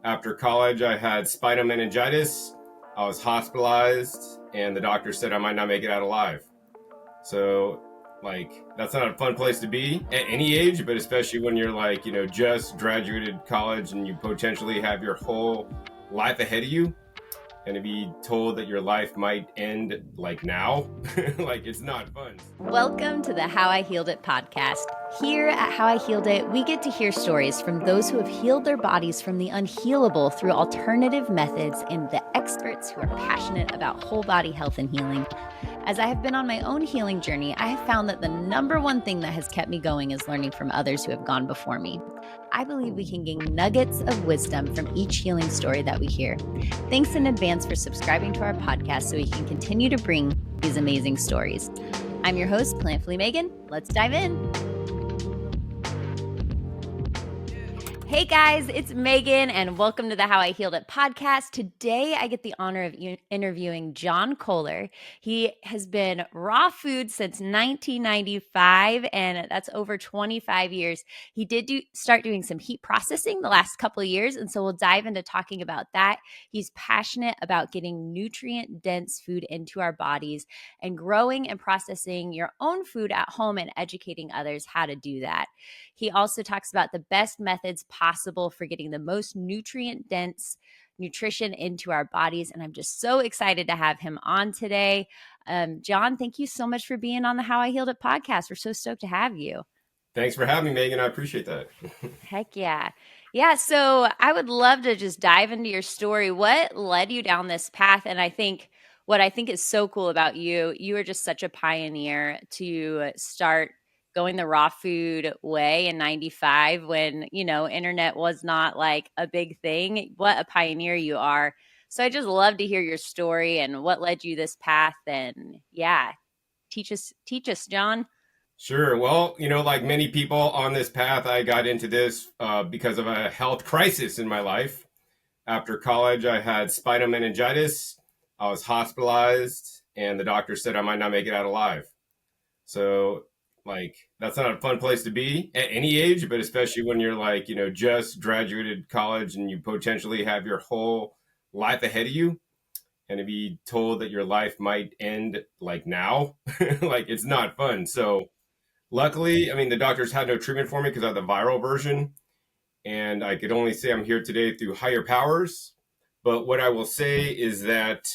After college, I had spinal meningitis. I was hospitalized, and the doctor said I might not make it out alive. So, that's not a fun place to be at any age, but especially when you're just graduated college and you potentially have your whole life ahead of you. And to be told that your life might end now, it's not fun. Welcome to the How I Healed It podcast. Here at How I Healed It, we get to hear stories from those who have healed their bodies from the unhealable through alternative methods and the experts who are passionate about whole body health and healing. As I have been on my own healing journey, I have found that the number one thing that has kept me going is learning from others who have gone before me. I believe we can gain nuggets of wisdom from each healing story that we hear. Thanks in advance for subscribing to our podcast so we can continue to bring these amazing stories. I'm your host, Plantfully Megan. Let's dive in. Hey guys, it's Megan and welcome to the How I Healed It podcast. Today I get the honor of interviewing John Kohler. He has been raw food since 1995 and that's over 25 years. He did start doing some heat processing the last couple of years, and so we'll dive into talking about that. He's passionate about getting nutrient-dense food into our bodies and growing and processing your own food at home and educating others how to do that. He also talks about the best methods possible for getting the most nutrient-dense nutrition into our bodies. And I'm just so excited to have him on today. John, thank you so much for being on the How I Healed It podcast. We're so stoked to have you. Thanks for having me, Megan. I appreciate that. Heck yeah. Yeah, so I would love to just dive into your story. What led you down this path? And what I think is so cool about you, you are just such a pioneer to start going the raw food way in 95 when, internet was not like a big thing. What a pioneer you are. So I just love to hear your story and what led you this path. And yeah, teach us, John. Sure. Well, like many people on this path, I got into this because of a health crisis in my life. After college, I had spinal meningitis. I was hospitalized, and the doctor said I might not make it out alive. So, that's not a fun place to be at any age, but especially when you're just graduated college and you potentially have your whole life ahead of you. And to be told that your life might end now, it's not fun. So, luckily, the doctors had no treatment for me because I had the viral version. And I could only say I'm here today through higher powers. But what I will say is that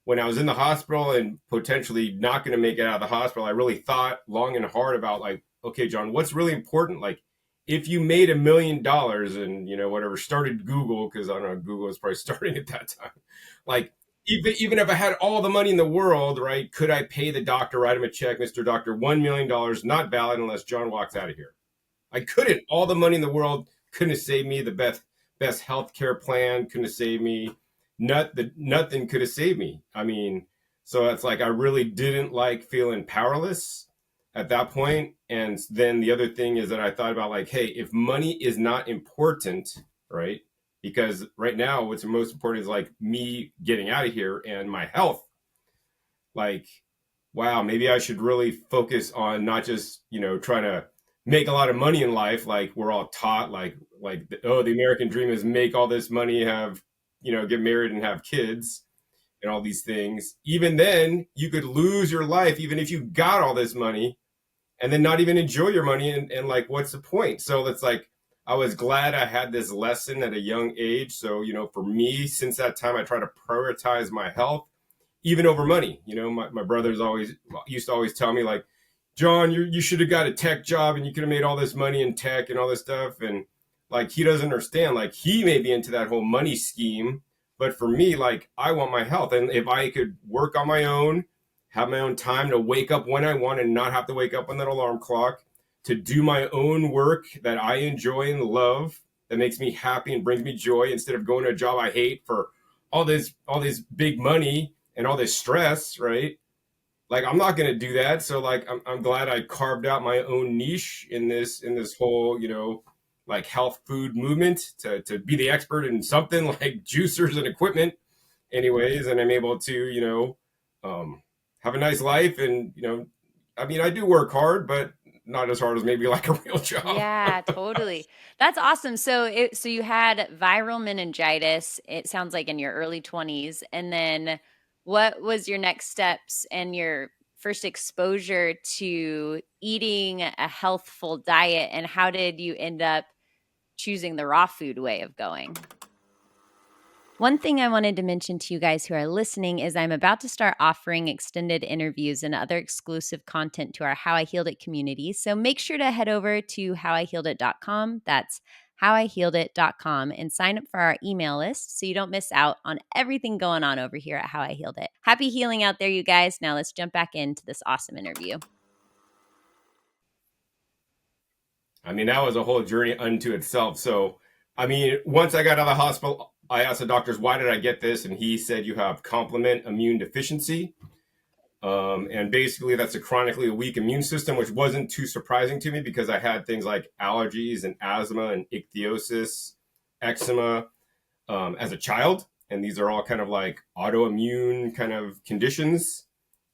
when I was in the hospital and potentially not going to make it out of the hospital, I really thought long and hard about okay, John, what's really important? If you made $1 million and, whatever, started Google, because I don't know, Google was probably starting at that time. Even if I had all the money in the world, right, could I pay the doctor, write him a check, Mr. Doctor, $1 million, not valid unless John walks out of here. I couldn't. All the money in the world couldn't have saved me the best healthcare plan, couldn't have saved me. Nothing could have saved me. So it's I really didn't like feeling powerless at that point. And then the other thing is that I thought about hey, if money is not important, right? Because right now what's most important is me getting out of here and my health. Wow, maybe I should really focus on not just, trying to make a lot of money in life. We're all taught the American dream is make all this money, have get married and have kids and all these things. Even then, you could lose your life, even if you got all this money and then not even enjoy your money. And what's the point? So it's I was glad I had this lesson at a young age. So, for me, since that time, I try to prioritize my health, even over money. My brothers used to always tell me John, you should have got a tech job and you could have made all this money in tech and all this stuff. And he doesn't understand, he may be into that whole money scheme, but for me, I want my health. And if I could work on my own, have my own time to wake up when I want and not have to wake up on that alarm clock, to do my own work that I enjoy and love, that makes me happy and brings me joy, instead of going to a job I hate for all this big money and all this stress, right? I'm not going to do that. So I'm glad I carved out my own niche in this whole, health food movement to be the expert in something like juicers and equipment anyways. And I'm able to, have a nice life. And, I do work hard, but not as hard as maybe like a real job. Yeah, totally. That's awesome. So you had viral meningitis, it sounds like in your early 20s. And then what was your next steps and your first exposure to eating a healthful diet, and how did you end up choosing the raw food way of going? One thing I wanted to mention to you guys who are listening is I'm about to start offering extended interviews and other exclusive content to our How I Healed It community. So make sure to head over to howihealedit.com. That's howihealedit.com and sign up for our email list so you don't miss out on everything going on over here at How I Healed It. Happy healing out there, you guys. Now let's jump back into this awesome interview. I mean, that was a whole journey unto itself. So, I mean, once I got out of the hospital, I asked the doctors, why did I get this? And he said, you have complement immune deficiency. And basically, that's a chronically weak immune system, which wasn't too surprising to me because I had things like allergies and asthma and ichthyosis, eczema as a child. And these are all kind of like autoimmune kind of conditions.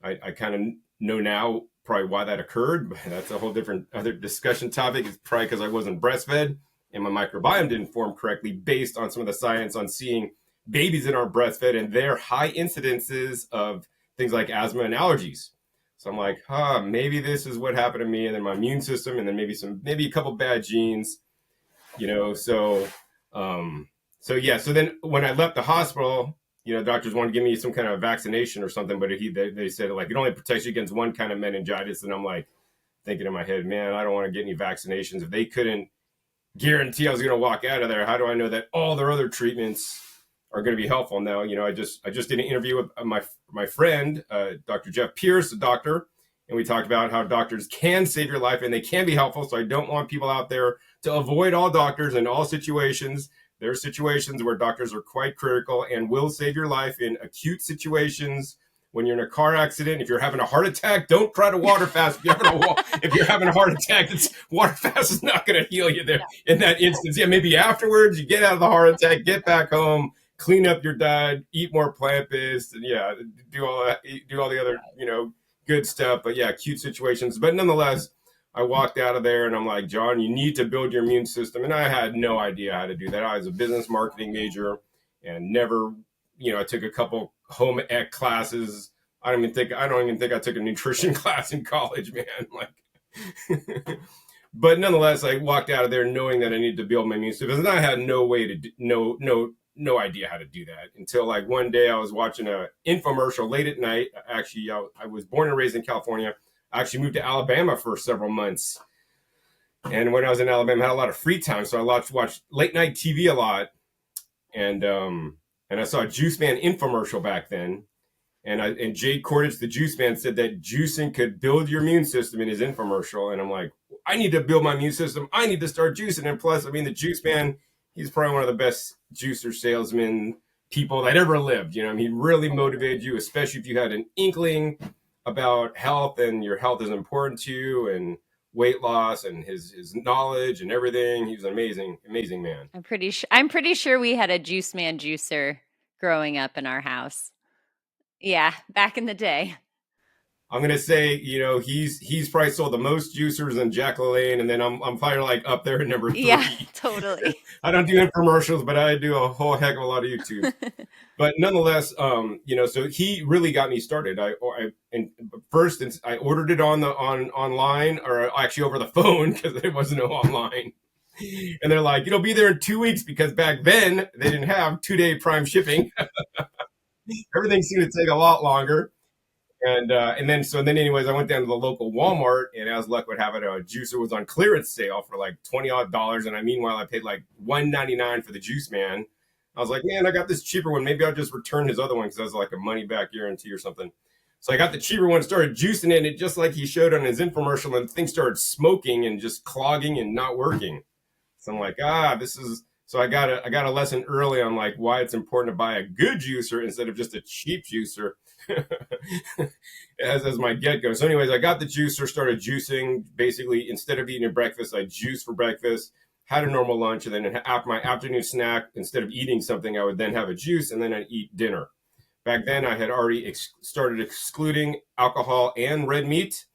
I kind of know now probably why that occurred, but that's a whole different other discussion topic. It's probably because I wasn't breastfed and my microbiome didn't form correctly based on some of the science on seeing babies that aren't breastfed and their high incidences of things like asthma and allergies. So I'm like, maybe this is what happened to me, and then my immune system, and then maybe a couple bad genes, So yeah. So then when I left the hospital, doctors wanted to give me some kind of vaccination or something, but they said like it only protects you against one kind of meningitis, and I'm like thinking in my head, man, I don't want to get any vaccinations. If they couldn't guarantee I was going to walk out of there, how do I know that all their other treatments are going to be helpful? Now, I just did an interview with my friend, Dr. Jeff Pierce, a doctor, and we talked about how doctors can save your life and they can be helpful. So I don't want people out there to avoid all doctors in all situations. There are situations where doctors are quite critical and will save your life in acute situations. When you're in a car accident, if you're having a heart attack, don't try to water fast. If you're having a heart attack, water fast is not going to heal you there in that instance. Yeah, maybe afterwards you get out of the heart attack, get back home, clean up your diet, eat more plant-based, and do all the other good stuff. But yeah, acute situations. But nonetheless, I walked out of there and I'm like, John, you need to build your immune system. And I had no idea how to do that. I was a business marketing major and never, I took a couple home ec classes. I don't even think I took a nutrition class in college, man. But nonetheless, I walked out of there knowing that I needed to build my immune system. And I had no way to no idea how to do that until like one day I was watching an infomercial late at night. Actually, I was born and raised in California. I actually moved to Alabama for several months. And when I was in Alabama, I had a lot of free time. So I watched late night TV a lot. And I saw a Juiceman infomercial back then. And Jade Cordage, the Juiceman, said that juicing could build your immune system in his infomercial. And I'm like, I need to build my immune system. I need to start juicing. And plus, the Juiceman, he's probably one of the best juicer salesman people that ever lived. He really motivated you, especially if you had an inkling about health and your health is important to you and weight loss and his knowledge and everything. He was an amazing man. I'm pretty sure we had a Juiceman Juicer growing up in our house. Yeah, back in the day. I'm gonna say, he's probably sold the most juicers in Jack LaLanne, and then I'm probably like up there at number 3. Yeah, totally. I don't do infomercials, but I do a whole heck of a lot of YouTube. But nonetheless, so he really got me started. I ordered it online, or actually over the phone because there was no online. And they're like, it'll be there in 2 weeks because back then they didn't have 2-day prime shipping. Everything seemed to take a lot longer. And then anyways, I went down to the local Walmart, and as luck would have it, a juicer was on clearance sale for like $20 odd. And meanwhile, I paid like $1.99 for the Juiceman. I was like, man, I got this cheaper one. Maybe I'll just return his other one because it was like a money back guarantee or something. So I got the cheaper one, started juicing it, and just like he showed on his infomercial, and things started smoking and just clogging and not working. So I'm like, so I got a lesson early on like why it's important to buy a good juicer instead of just a cheap juicer. as my get-go. So anyways, I got the juicer, started juicing. Basically, instead of eating breakfast, I juiced for breakfast, had a normal lunch, and then after my afternoon snack, instead of eating something, I would then have a juice, and then I'd eat dinner. Back then, I had already started excluding alcohol and red meat.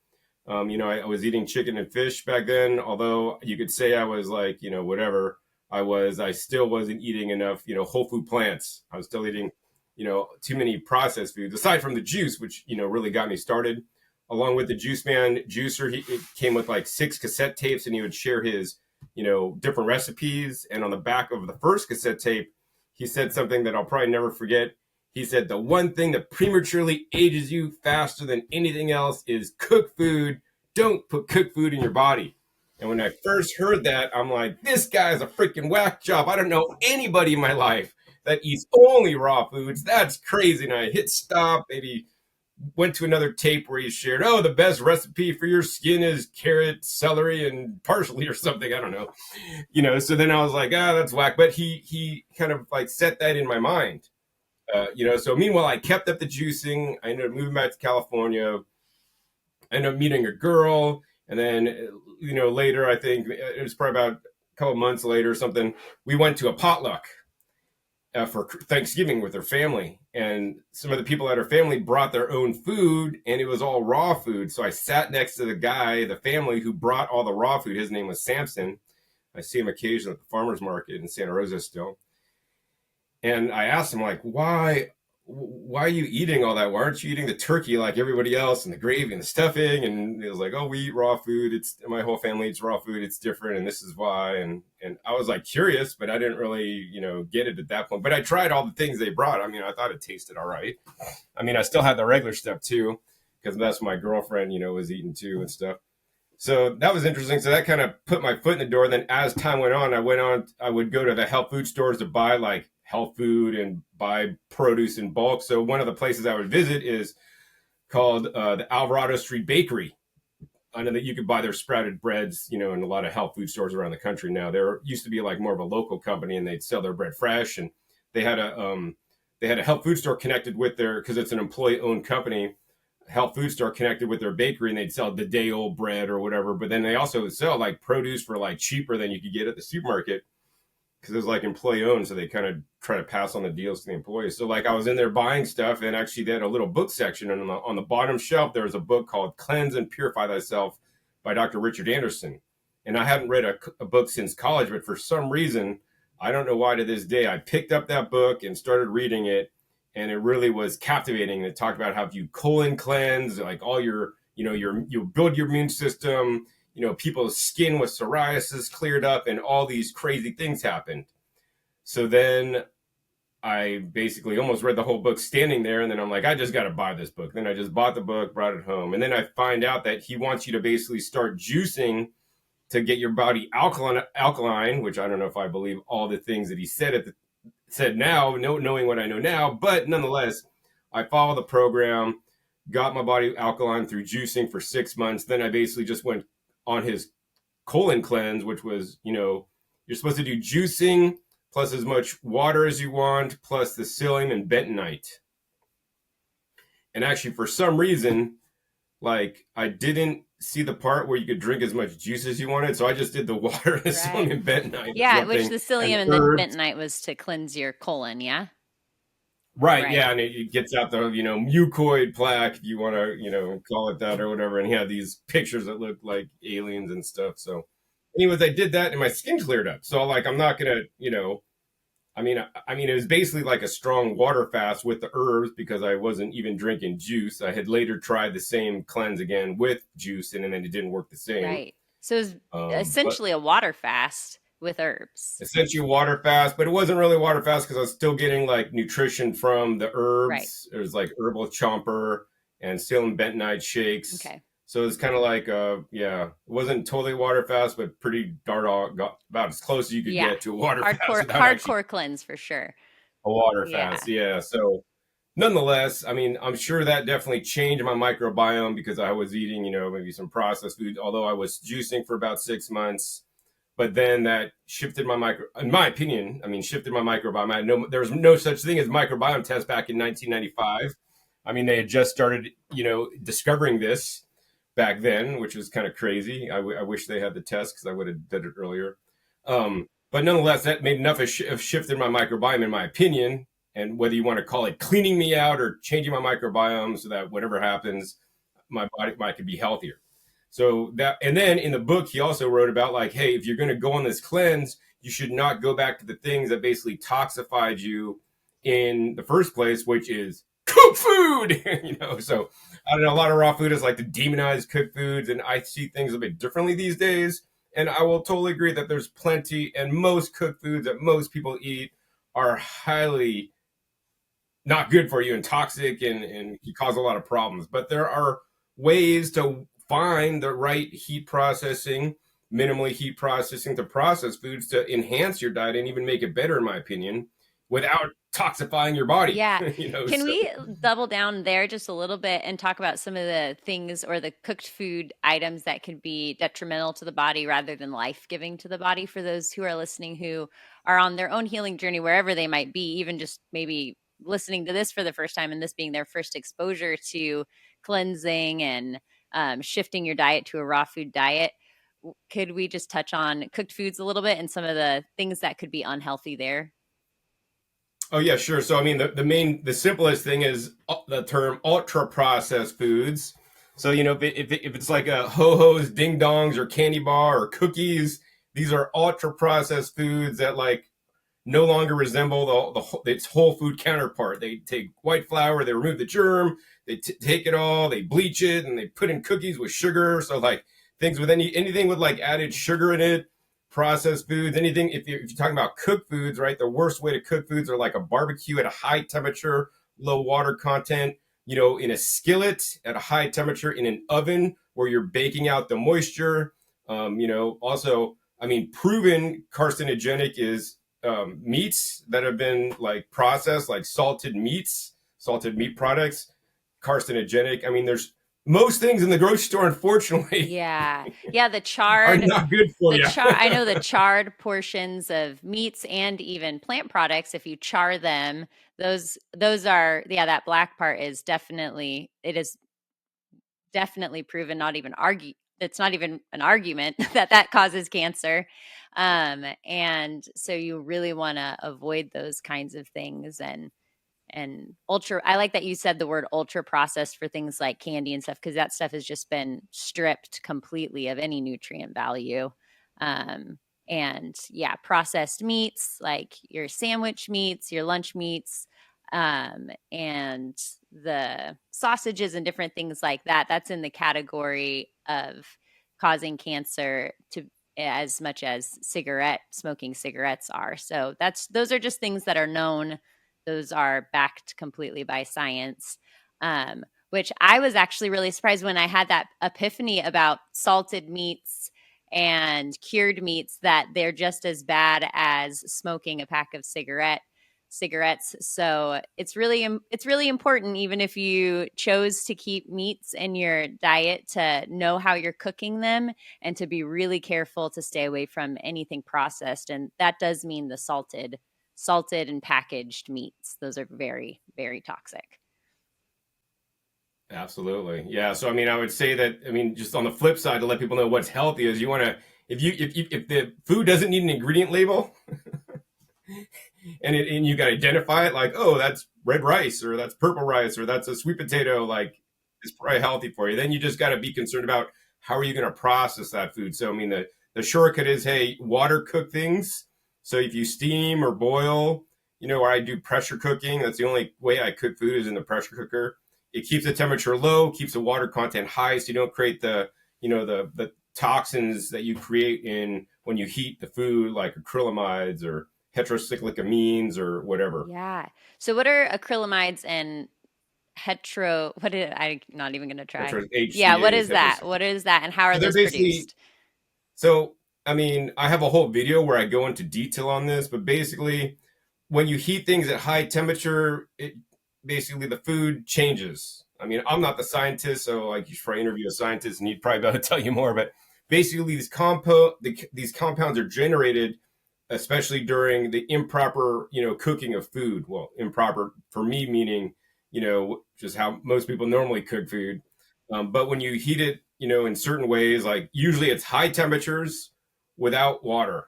I was eating chicken and fish back then, although you could say I was like, whatever I still wasn't eating enough, whole food plants. I was still eating, too many processed foods, aside from the juice, which, really got me started. Along with the Juiceman Juicer, it came with like 6 cassette tapes, and he would share his, different recipes. And on the back of the first cassette tape, he said something that I'll probably never forget. He said, the one thing that prematurely ages you faster than anything else is cooked food. Don't put cooked food in your body. And when I first heard that, I'm like, this guy's a freaking whack job. I don't know anybody in my life that eats only raw foods. That's crazy. And I hit stop, maybe went to another tape where he shared, oh, the best recipe for your skin is carrot, celery, and parsley or something. I don't know. So then I was like, that's whack. But he kind of like set that in my mind. So meanwhile, I kept up the juicing. I ended up moving back to California. I ended up meeting a girl. And then, later, I think it was probably about a couple months later or something, we went to a potluck for Thanksgiving with her family. And some of the people at her family brought their own food, and it was all raw food. So I sat next to the family who brought all the raw food. His name was Samson. I see him occasionally at the farmer's market in Santa Rosa still. And I asked him, like, why are you eating all that? Why aren't you eating the turkey like everybody else, and the gravy and the stuffing? And he was like, oh, we eat raw food. My whole family eats raw food. It's different, and this is why. And I was like curious, but I didn't really, get it at that point. But I tried all the things they brought. I mean, I thought it tasted all right. I mean, I still had the regular stuff too, because that's what my girlfriend, was eating too and stuff. So that was interesting. So that kind of put my foot in the door. Then as time went on, I would go to the health food stores to buy like health food and buy produce in bulk. So one of the places I would visit is called the Alvarado Street Bakery. I know that you could buy their sprouted breads, in a lot of health food stores around the country now. There used to be like more of a local company, and they'd sell their bread fresh. And they had a health food store connected with because it's an employee-owned company, health food store connected with their bakery, and they'd sell the day old bread or whatever. But then they also sell like produce for like cheaper than you could get at the supermarket, because it was like employee owned. So they kind of try to pass on the deals to the employees. So like I was in there buying stuff, and actually they had a little book section, and on the bottom shelf, there was a book called Cleanse and Purify Thyself by Dr. Richard Anderson. And I hadn't read a book since college, but for some reason, I don't know why to this day, I picked up that book and started reading it. And it really was captivating. It talked about how you colon cleanse, like all you build your immune system, people's skin with psoriasis cleared up, and all these crazy things happened. So then I basically almost read the whole book standing there. And then I'm like, I just got to buy this book. Then I just bought the book, brought it home. And then I find out that he wants you to basically start juicing to get your body alkaline, which I don't know if I believe all the things that he said now, knowing what I know now, but nonetheless, I followed the program, got my body alkaline through juicing for 6 months. Then I basically just went on his colon cleanse, which was, you're supposed to do juicing plus as much water as you want, plus the psyllium and bentonite. And actually, for some reason, like I didn't see the part where you could drink as much juice as you wanted. So I just did the water, the psyllium and bentonite. Yeah, which the psyllium and the bentonite was to cleanse your colon, yeah? Right, yeah, and it gets out the, mucoid plaque, if you want to, call it that or whatever. And he had these pictures that looked like aliens and stuff. So anyways, I did that and my skin cleared up. So like, I'm not going to, I mean, it was basically like a strong water fast with the herbs, because I wasn't even drinking juice. I had later tried the same cleanse again with juice, and then it didn't work the same. Right. So it was essentially a water fast with herbs. Essentially water fast, but it wasn't really water fast because I was still getting like nutrition from the herbs. Right. It was like herbal chomper and psyllium bentonite shakes. Okay. So it's kind of like, it wasn't totally water fast, but pretty about as close as you could get to a water fast. Hardcore cleanse for sure. A water fast, yeah. So nonetheless, I mean, I'm sure that definitely changed my microbiome, because I was eating, maybe some processed food, although I was juicing for about 6 months. But then that shifted in my opinion, shifted my microbiome. There was no such thing as microbiome test back in 1995. I mean, they had just started, discovering this back then, which was kind of crazy. I wish they had the test, because I would have did it earlier. But nonetheless, that made enough of shifted my microbiome, in my opinion. And whether you want to call it cleaning me out or changing my microbiome so that whatever happens, my body could be healthier. So that, and then in the book, he also wrote about like, hey, if you're going to go on this cleanse, you should not go back to the things that basically toxified you in the first place, which is cooked food. So I don't know, a lot of raw foodists like to demonize cooked foods, and I see things a bit differently these days. And I will totally agree that there's plenty, and most cooked foods that most people eat are highly not good for you and toxic, and can cause a lot of problems. But there are ways to find the right heat processing, minimally heat processing to process foods to enhance your diet and even make it better, in my opinion, without toxifying your body. Yeah. Can So we double down there just a little bit and talk about some of the things or the cooked food items that could be detrimental to the body rather than life-giving to the body for those who are listening who are on their own healing journey, wherever they might be, even just maybe listening to this for the first time and this being their first exposure to cleansing and shifting your diet to a raw food diet. Could we just touch on cooked foods a little bit and some of the things that could be unhealthy there? Oh yeah, sure. So I mean, the simplest thing is the term ultra processed foods. So if it's like a ho hos, ding dongs, or candy bar or cookies, these are ultra processed foods that like no longer resemble its whole food counterpart. They take white flour, they remove the germ, they take it all, they bleach it, and they put in cookies with sugar. So like things with anything with like added sugar in it, processed foods, anything. If you're talking about cooked foods, right? The worst way to cook foods are like a barbecue at a high temperature, low water content. In a skillet at a high temperature, in an oven where you're baking out the moisture. Also, I mean, proven carcinogenic is meats that have been like processed, like salted meat products, carcinogenic. I mean, there's most things in the grocery store, unfortunately, Yeah. The are charred not good for you. I know the charred portions of meats and even plant products, if you char them, those are, that black part is definitely proven, not even argue. It's not even an argument that causes cancer. And so you really want to avoid those kinds of things, and ultra, I like that you said the word ultra processed for things like candy and stuff, because that stuff has just been stripped completely of any nutrient value. And processed meats like your sandwich meats, your lunch meats, and the sausages and different things like that's in the category of causing cancer to as much as smoking cigarettes are. So those are just things that are known. Those are backed completely by science, which I was actually really surprised when I had that epiphany about salted meats and cured meats, that they're just as bad as smoking a pack of cigarettes. So it's really important, even if you chose to keep meats in your diet, to know how you're cooking them and to be really careful to stay away from anything processed. And that does mean the salted and packaged meats. Those are very, very toxic. Absolutely. Yeah. So, I mean, I would say that, I mean, just on the flip side, to let people know what's healthy is you want to, if the food doesn't need an ingredient label and you got to identify it, like, oh, that's red rice, or that's purple rice, or that's a sweet potato, like it's probably healthy for you. Then you just got to be concerned about how are you going to process that food. So, I mean, the shortcut is, hey, water cook things. So if you steam or boil, or I do pressure cooking, that's the only way I cook food is in the pressure cooker. It keeps the temperature low, keeps the water content high, so you don't create the toxins that you create in when you heat the food, like acrylamides or heterocyclic amines or whatever. Yeah. So what are acrylamides and what did I'm not even going to try. Yeah. What is that? What is that? And how are those produced? So, I mean, I have a whole video where I go into detail on this, but basically when you heat things at high temperature, basically the food changes. I mean, I'm not the scientist, so like you should probably interview a scientist and he'd probably be able to tell you more. But basically, these compounds are generated, especially during the improper, cooking of food. Well, improper for me meaning, just how most people normally cook food. But when you heat it, in certain ways, like usually it's high temperatures without water,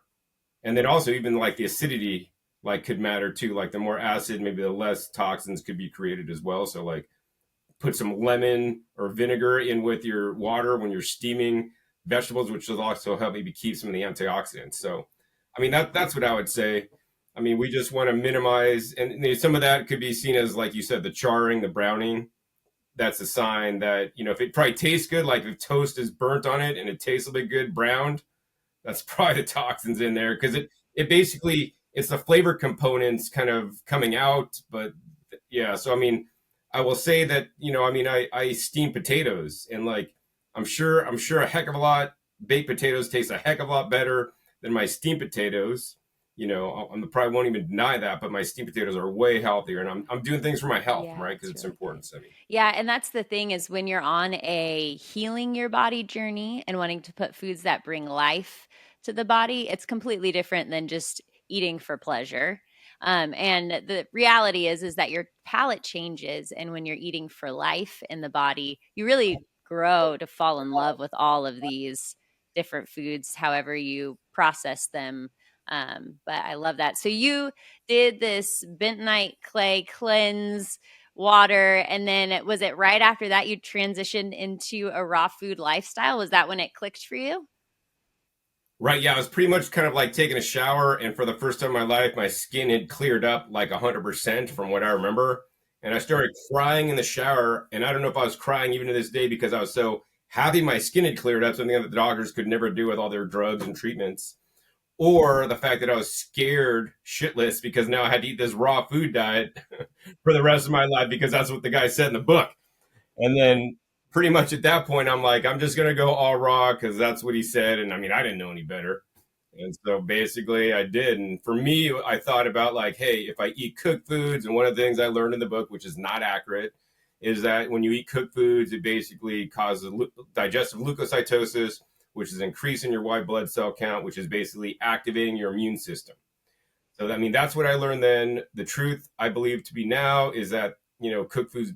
and then also even like the acidity like could matter too. Like the more acid, maybe the less toxins could be created as well. So like put some lemon or vinegar in with your water when you're steaming vegetables, which will also help maybe keep some of the antioxidants. So, I mean, that's what I would say. I mean, we just want to minimize, and some of that could be seen as, like you said, the charring, the browning. That's a sign that, if it probably tastes good, like if toast is burnt on it and it tastes a bit good browned, that's probably the toxins in there, because it basically, it's the flavor components kind of coming out. But yeah, so I mean, I will say that, I mean, I steam potatoes, and like I'm sure a heck of a lot baked potatoes taste a heck of a lot better than my steamed potatoes. I probably won't even deny that, but my steamed potatoes are way healthier, and I'm doing things for my health, Yeah, right? Because it's it's really good. important to me. Yeah, and that's the thing is when you're on a healing your body journey and wanting to put foods that bring life to the body, it's completely different than just eating for pleasure. And the reality is that your palate changes, and when you're eating for life in the body, you really grow to fall in love with all of these different foods, however you process them. But I love that. So you did this bentonite clay cleanse water, and then was it right after that you transitioned into a raw food lifestyle? Was that when it clicked for you? Right. Yeah. I was pretty much kind of like taking a shower, and for the first time in my life, my skin had cleared up like 100% from what I remember. And I started crying in the shower. And I don't know if I was crying even to this day because I was so happy my skin had cleared up, something that the doctors could never do with all their drugs and treatments, or the fact that I was scared shitless because now I had to eat this raw food diet for the rest of my life because that's what the guy said in the book. And then pretty much at that point, I'm like, I'm just going to go all raw because that's what he said. And I mean, I didn't know any better. And so basically I did. And for me, I thought about like, hey, if I eat cooked foods, and one of the things I learned in the book, which is not accurate, is that when you eat cooked foods, it basically causes digestive leukocytosis, which is increasing your white blood cell count, which is basically activating your immune system. So I mean, that's what I learned then. The truth I believe to be now is that, cooked foods,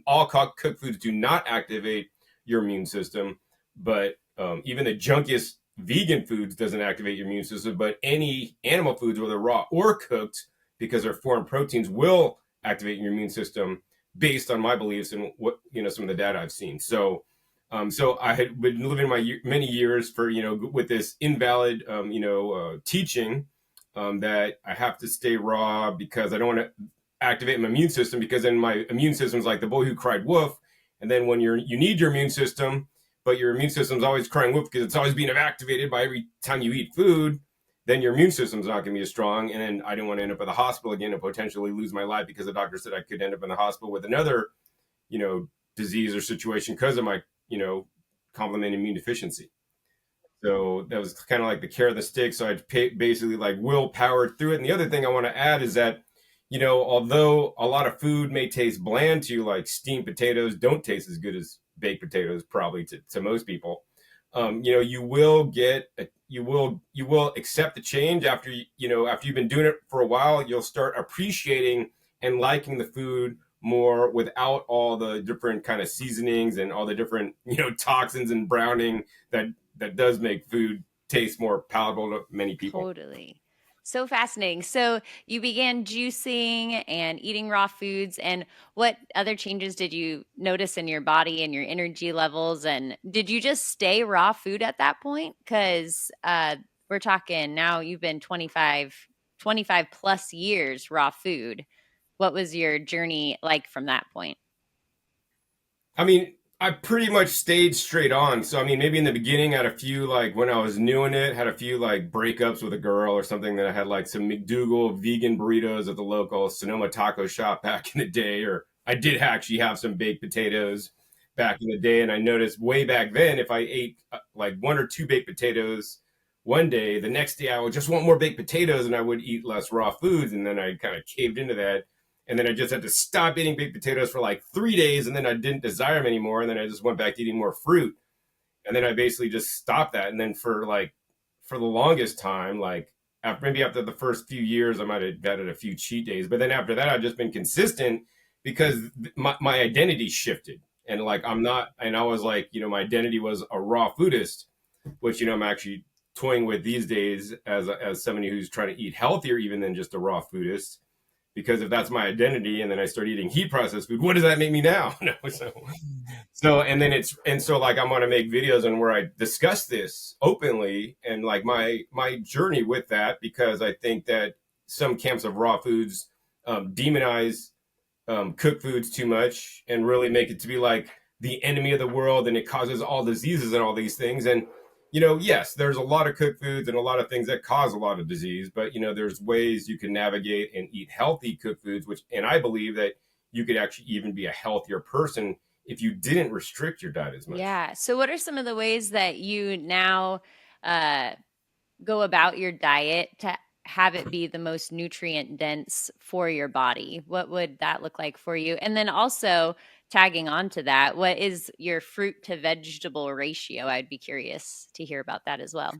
all cooked foods do not activate your immune system, but even the junkiest vegan foods doesn't activate your immune system. But any animal foods, whether raw or cooked, because they're foreign proteins, will activate your immune system based on my beliefs and what, some of the data I've seen. So I had been living my many years for, with this invalid, teaching, that I have to stay raw because I don't want to activate my immune system, because then my immune system is like the boy who cried wolf. And then when you need your immune system, but your immune system's always crying wolf because it's always being activated by every time you eat food, then your immune system's not going to be as strong. And then I didn't want to end up at the hospital again and potentially lose my life, because the doctor said I could end up in the hospital with another, disease or situation because of my, complement immune deficiency. So that was kind of like the carrot of the stick. So I basically like willpower through it. And the other thing I want to add is that, although a lot of food may taste bland to you, like steamed potatoes don't taste as good as baked potatoes, probably to most people. You will you will accept the change after after you've been doing it for a while. You'll start appreciating and liking the food more without all the different kind of seasonings and all the different toxins and browning that does make food taste more palatable to many people. Totally. So fascinating. So you began juicing and eating raw foods. And what other changes did you notice in your body and your energy levels? And did you just stay raw food at that point? Because we're talking now you've been 25 plus years raw food. What was your journey like from that point? I mean, I pretty much stayed straight on. So I mean, maybe in the beginning, I had a few, like when I was new in it, had a few like breakups with a girl or something. That I had like some McDougal vegan burritos at the local Sonoma taco shop back in the day, or I did actually have some baked potatoes back in the day. And I noticed way back then, if I ate like one or two baked potatoes one day, the next day I would just want more baked potatoes and I would eat less raw foods. And then I kind of caved into that, and then I just had to stop eating baked potatoes for like 3 days, and then I didn't desire them anymore, and then I just went back to eating more fruit, and then I basically just stopped that. And then for the longest time, like after the first few years, I might have added a few cheat days, but then after that, I've just been consistent because my identity shifted, and like I'm not, and I was like, my identity was a raw foodist, which I'm actually toying with these days as somebody who's trying to eat healthier even than just a raw foodist. because if that's my identity and then I start eating heat processed food, what does that make me now? No, and then like I want to make videos on where I discuss this openly and like my journey with that, because I think that some camps of raw foods demonize cooked foods too much and really make it to be like the enemy of the world, and it causes all diseases and all these things. And yes, there's a lot of cooked foods and a lot of things that cause a lot of disease, but there's ways you can navigate and eat healthy cooked foods, and I believe that you could actually even be a healthier person if you didn't restrict your diet as much. Yeah. So what are some of the ways that you now go about your diet to have it be the most nutrient dense for your body? What would that look like for you? And then also tagging on to that, what is your fruit to vegetable ratio? I'd be curious to hear about that as well.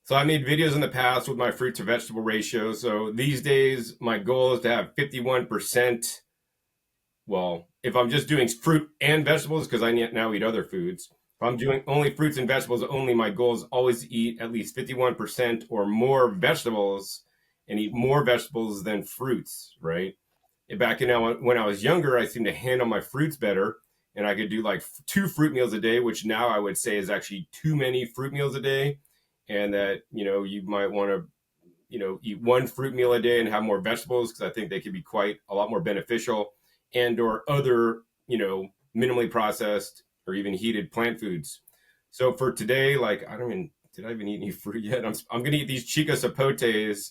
So I made videos in the past with my fruit to vegetable ratio. So these days, my goal is to have 51%. Well, if I'm just doing fruit and vegetables, because I now eat other foods. If I'm doing only fruits and vegetables only, my goal is always to eat at least 51% or more vegetables, and eat more vegetables than fruits, right? Back when I was younger, I seemed to handle my fruits better, and I could do like 2 fruit meals a day, which now I would say is actually too many fruit meals a day. And that, you might want to, eat 1 fruit meal a day and have more vegetables, because I think they could be quite a lot more beneficial, and or other, minimally processed or even heated plant foods. So for today, like, did I even eat any fruit yet? I'm going to eat these chica sapotes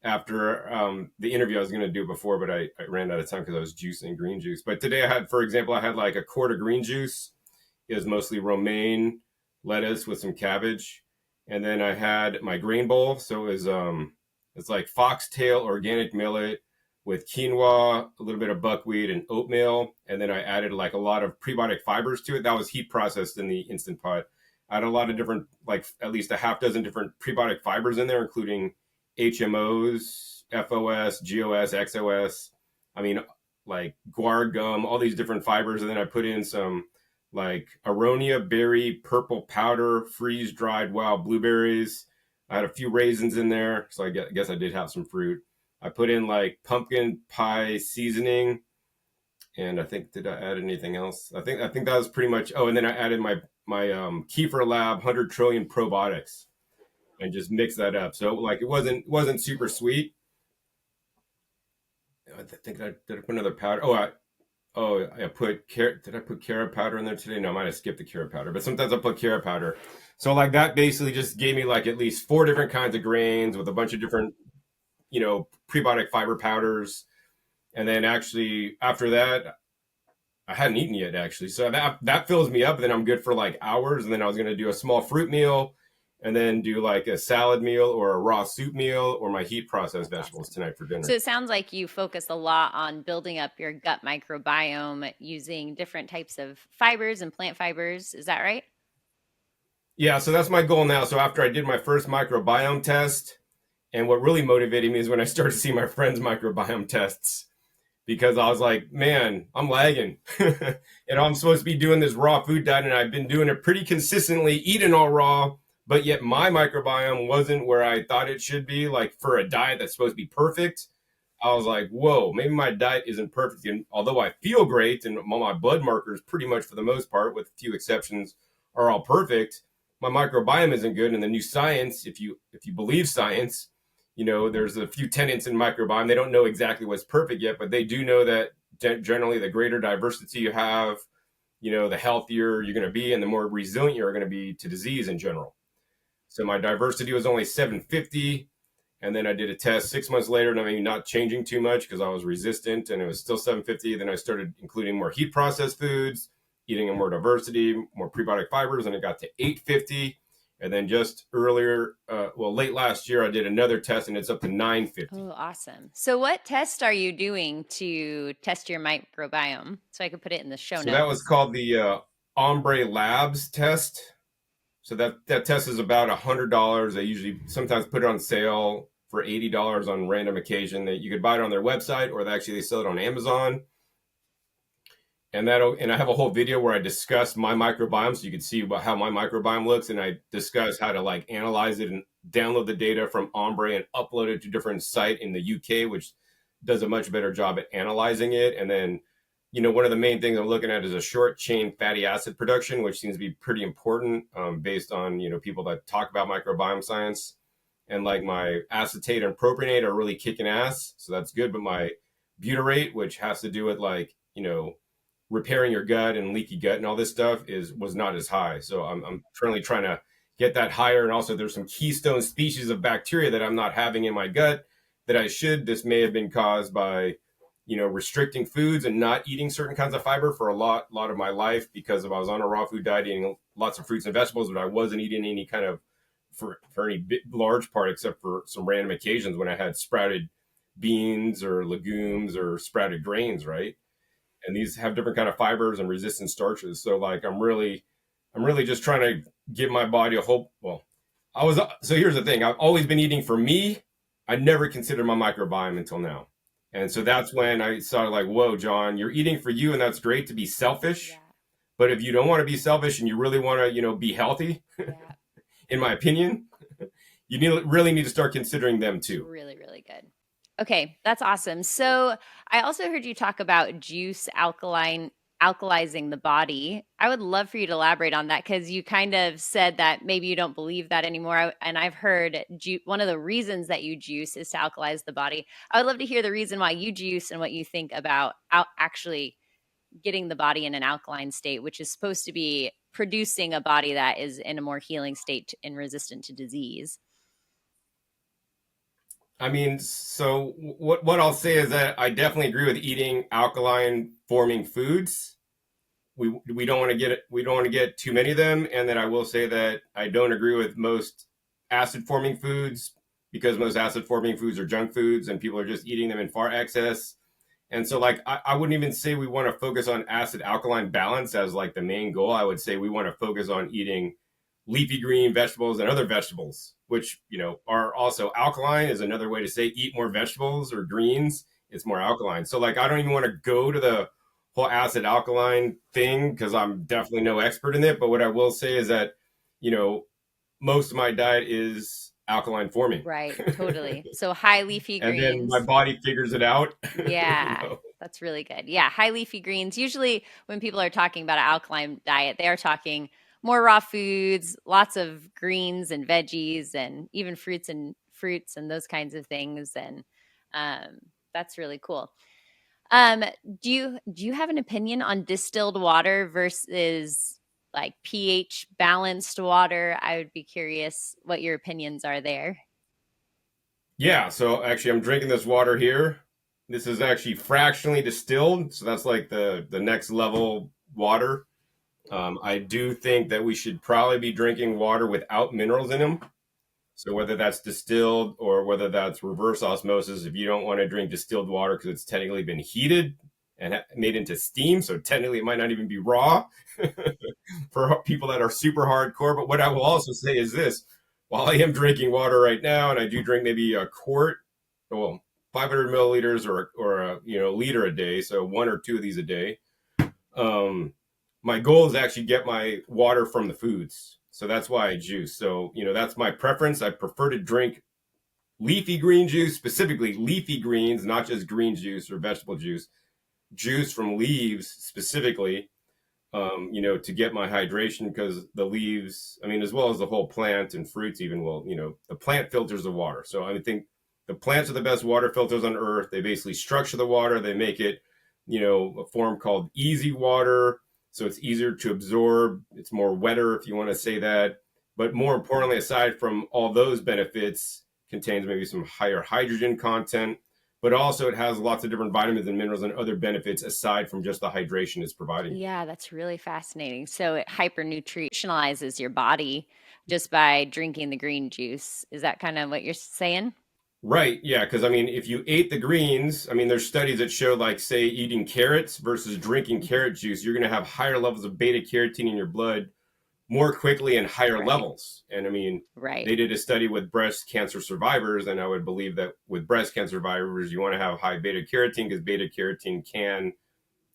after the interview. I was going to do it before, but I ran out of time because I was juicing green juice. But today for example, I had like a quart of green juice. It was mostly romaine lettuce with some cabbage. And then I had my grain bowl. So it's like foxtail organic millet with quinoa, a little bit of buckwheat, and oatmeal. And then I added like a lot of prebiotic fibers to it. That was heat processed in the Instant Pot. I had a lot of different, like at least a half dozen different prebiotic fibers in there, including HMOs, FOS, GOS, XOS. I mean, like guar gum, all these different fibers. And then I put in some like aronia berry purple powder, freeze dried wild blueberries. I had a few raisins in there, so I guess I did have some fruit. I put in like pumpkin pie seasoning, and I think, did I add anything else? I think that was pretty much. Oh, and then I added my Kefir Lab 100 trillion probiotics, and just mix that up. So like it wasn't super sweet. I think did I put another powder? I put carrot. Did I put carrot powder in there today? No, I might have skipped the carrot powder, but sometimes I put carrot powder. So like that basically just gave me like at least 4 different kinds of grains with a bunch of different, prebiotic fiber powders. And then actually after that, I hadn't eaten yet actually. So that fills me up. And then I'm good for like hours. And then I was going to do a small fruit meal, and then do like a salad meal or a raw soup meal or my heat processed vegetables tonight for dinner. So it sounds like you focus a lot on building up your gut microbiome using different types of fibers and plant fibers. Is that right? Yeah, so that's my goal now. So after I did my first microbiome test, and what really motivated me is when I started to see my friends' microbiome tests, because I was like, man, I'm lagging. I'm supposed to be doing this raw food diet, and I've been doing it pretty consistently, eating all raw, but yet my microbiome wasn't where I thought it should be, like for a diet that's supposed to be perfect. I was like, whoa, maybe my diet isn't perfect. And although I feel great and all my blood markers, pretty much for the most part, with a few exceptions, are all perfect, my microbiome isn't good. And the new science, if you believe science, there's a few tenets in microbiome. They don't know exactly what's perfect yet, but they do know that generally the greater diversity you have, the healthier you're going to be and the more resilient you're going to be to disease in general. So my diversity was only 750. And then I did a test 6 months later, and I mean, not changing too much because I was resistant, and it was still 750. Then I started including more heat processed foods, eating more diversity, more prebiotic fibers, and it got to 850. And then just late last year, I did another test, and it's up to 950. Oh, awesome. So what test are you doing to test your microbiome? So I could put it in the show notes. So that was called the Ombre Labs test. So that test is about $100. They usually sometimes put it on sale for $80 on random occasion. That you could buy it on their website, or they sell it on Amazon. And I have a whole video where I discuss my microbiome, so you can see how my microbiome looks, and I discuss how to like analyze it in download the data from Ombre and upload it to a different site in the UK, which does a much better job at analyzing it. And then, one of the main things I'm looking at is a short chain fatty acid production, which seems to be pretty important based on, people that talk about microbiome science. And like my acetate and propionate are really kicking ass. So that's good. But my butyrate, which has to do with like, repairing your gut and leaky gut and all this stuff was not as high. So I'm currently trying to get that higher. And also there's some keystone species of bacteria that I'm not having in my gut that I should. This may have been caused by, restricting foods and not eating certain kinds of fiber for a lot of my life because I was on a raw food diet, eating lots of fruits and vegetables, but I wasn't eating any kind of for any large part, except for some random occasions when I had sprouted beans or legumes or sprouted grains, right? And these have different kind of fibers and resistant starches. So like I'm really just trying to give my body a whole. Well, so here's the thing: I've always been eating for me. I never considered my microbiome until now. And so that's when I started like, whoa, John, you're eating for you, and that's great to be selfish. Yeah. But if you don't want to be selfish and you really want to, be healthy, Yeah. in my opinion, you really need to start considering them too. Really, really good. Okay, that's awesome. So I also heard you talk about juice alkalizing the body. I would love for you to elaborate on that because you kind of said that maybe you don't believe that anymore. And I've heard one of the reasons that you juice is to alkalize the body. I would love to hear the reason why you juice and what you think about actually getting the body in an alkaline state, which is supposed to be producing a body that is in a more healing state and resistant to disease. I mean, so what I'll say is that I definitely agree with eating alkaline forming foods. We don't want to get too many of them, and then I will say that I don't agree with most acid forming foods because most acid forming foods are junk foods and people are just eating them in far excess. And so like I wouldn't even say we want to focus on acid alkaline balance as like the main goal. I would say we want to focus on eating leafy green vegetables and other vegetables, which, are also alkaline is another way to say eat more vegetables or greens. It's more alkaline. So like, I don't even want to go to the whole acid alkaline thing because I'm definitely no expert in it. But what I will say is that, most of my diet is alkaline forming. Right, totally. So high leafy And then my greens. body figures it out. Yeah, that's really good. Yeah, high leafy greens. Usually when people are talking about an alkaline diet, they are talking more raw foods, lots of greens and veggies and even fruits and those kinds of things. And um, that's really cool. Um, do you have an opinion on distilled water versus like pH balanced water? I would be curious what your opinions are there. Yeah, so actually I'm drinking this water here. This is actually fractionally distilled, so that's like the next level water. I do think that we should probably be drinking water without minerals in them. So whether that's distilled or whether that's reverse osmosis, if you don't want to drink distilled water because it's technically been heated and made into steam, so technically it might not even be raw for people that are super hardcore. But what I will also say is this: while I am drinking water right now, and I do drink maybe a quart, well, 500 milliliters or a liter a day, so one or two of these a day. My goal is to actually get my water from the foods. So that's why I juice. So, that's my preference. I prefer to drink leafy green juice, specifically leafy greens, not just green juice or vegetable juice from leaves specifically, to get my hydration because the leaves, I mean, as well as the whole plant and fruits even will, the plant filters the water. So I think the plants are the best water filters on earth. They basically structure the water. They make it, a form called easy water. So it's easier to absorb. It's more wetter, if you want to say that. But more importantly, aside from all those benefits, contains maybe some higher hydrogen content, but also it has lots of different vitamins and minerals and other benefits aside from just the hydration it's providing. Yeah, that's really fascinating. So it hypernutritionalizes your body just by drinking the green juice. Is that kind of what you're saying? Right. Yeah. Because I mean, if you ate the greens, I mean, there's studies that show, like, say, eating carrots versus drinking carrot juice, you're going to have higher levels of beta carotene in your blood more quickly and higher Right. levels. And I mean, Right. they did a study with breast cancer survivors, and I would believe that with breast cancer survivors, you want to have high beta carotene because beta carotene can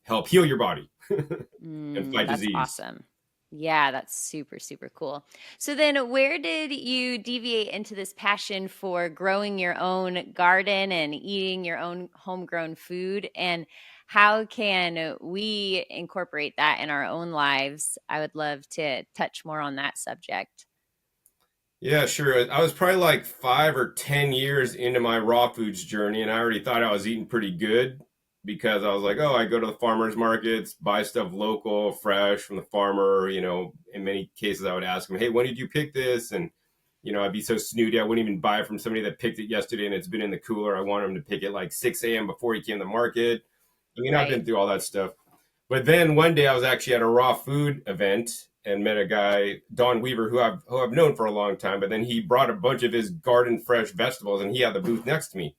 help heal your body and fight That's disease. awesome. Yeah, that's super, super cool. So then where did you deviate into this passion for growing your own garden and eating your own homegrown food? And how can we incorporate that in our own lives? I would love to touch more on that subject. Yeah, sure. I was probably like 5 or 10 years into my raw foods journey, and I already thought I was eating pretty good because I was like, oh, I go to the farmers markets, buy stuff local, fresh from the farmer. In many cases, I would ask them, hey, when did you pick this? And, I'd be so snooty, I wouldn't even buy it from somebody that picked it yesterday and it's been in the cooler. I want them to pick it like 6 a.m. before he came to the market. I've Right. been through all that stuff. But then one day I was actually at a raw food event and met a guy, Don Weaver, who I've known for a long time. But then he brought a bunch of his garden fresh vegetables, and he had the booth next to me.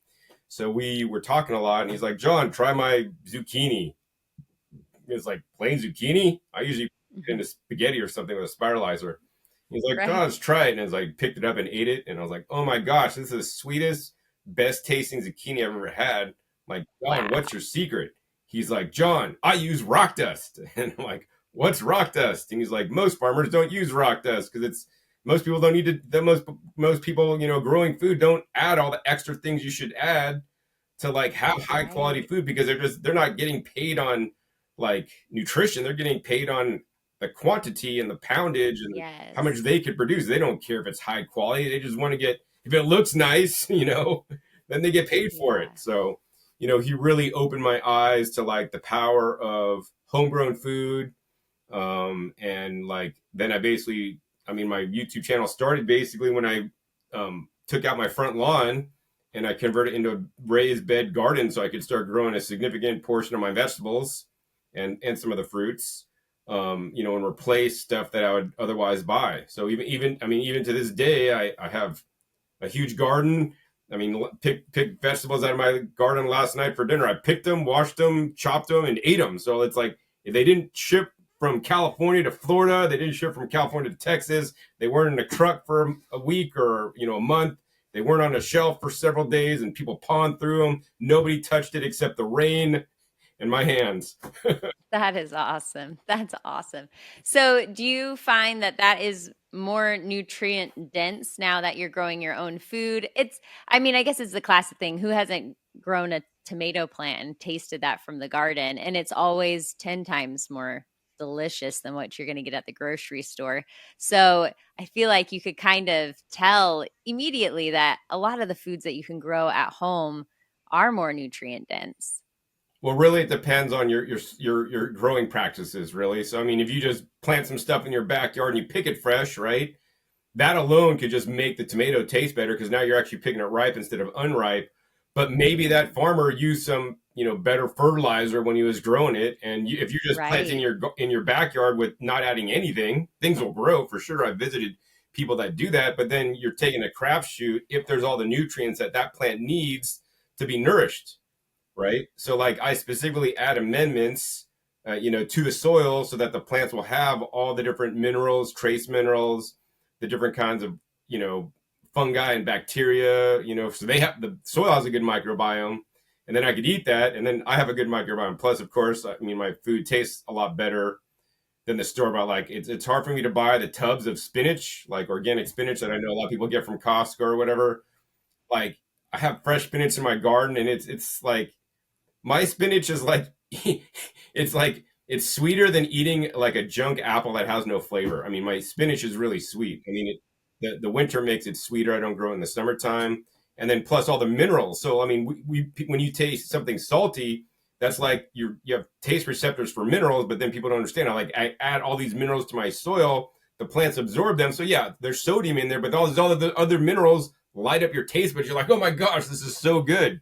So we were talking a lot, and he's like, "John, try my zucchini." It's like plain zucchini. I usually put it Mhm. into spaghetti or something with a spiralizer. He's like, "Oh, Right. let's try it." And it's like picked it up and ate it, and I was like, "Oh my gosh, this is the sweetest, best tasting zucchini I've ever had." I'm like, John, what's Wow. your secret? He's like, John, I use rock dust, and I'm like, what's rock dust? And he's like, most farmers don't use rock dust because it's most people don't need to. The most people growing food don't add all the extra things you should add to like have high quality Right. food because they're not getting paid on like nutrition. They're getting paid on the quantity and the poundage and how much Yes. they could produce. They don't care if it's high quality. They just want to get if it looks nice, then they get paid for it. Yeah. So, he really opened my eyes to like the power of homegrown food. And like then my YouTube channel started basically when I took out my front lawn and I converted it into a raised bed garden so I could start growing a significant portion of my vegetables and some of the fruits, and replace stuff that I would otherwise buy. So even to this day, I have a huge garden. I mean, pick vegetables out of my garden last night for dinner. I picked them, washed them, chopped them, and ate them. So it's like if they didn't ship from California to Florida, they didn't ship from California to Texas. They weren't in a truck for a week or a month. They weren't on a shelf for several days, and people pawned through them. Nobody touched it except the rain and my hands. That is awesome. That's awesome. So, do you find that that is more nutrient dense now that you're growing your own food? I mean, I guess it's the classic thing. Who hasn't grown a tomato plant and tasted that from the garden? And it's always 10 times more delicious than what you're going to get at the grocery store. So, I feel like you could kind of tell immediately that a lot of the foods that you can grow at home are more nutrient dense. Well, really, it depends on your growing practices, really. So, I mean, if you just plant some stuff in your backyard and you pick it fresh, right? That alone could just make the tomato taste better because now you're actually picking it ripe instead of unripe. But maybe that farmer used some, better fertilizer when he was growing it. And if you're just planting Right. in your backyard with not adding anything, things will grow for sure. I've visited people that do that, but then you're taking a crapshoot if there's all the nutrients that plant needs to be nourished, right? So like I specifically add amendments, to the soil so that the plants will have all the different minerals, trace minerals, the different kinds of fungi and bacteria. So the soil has a good microbiome, and then I could eat that, and then I have a good microbiome. Plus, of course, I mean my food tastes a lot better than the store bought. Like it's hard for me to buy the tubs of spinach, like organic spinach that I know a lot of people get from Costco or whatever. Like I have fresh spinach in my garden, and it's like my spinach is like it's sweeter than eating like a junk apple that has no flavor. I mean, my spinach is really sweet. I mean, the winter makes it sweeter. I don't grow it in the summertime, and then plus all the minerals. So I mean, we when you taste something salty, that's like you have taste receptors for minerals, but then people don't understand. I add all these minerals to my soil. The plants absorb them. So yeah, there's sodium in there, but all the other minerals light up your taste buds. You're like, oh my gosh, this is so good,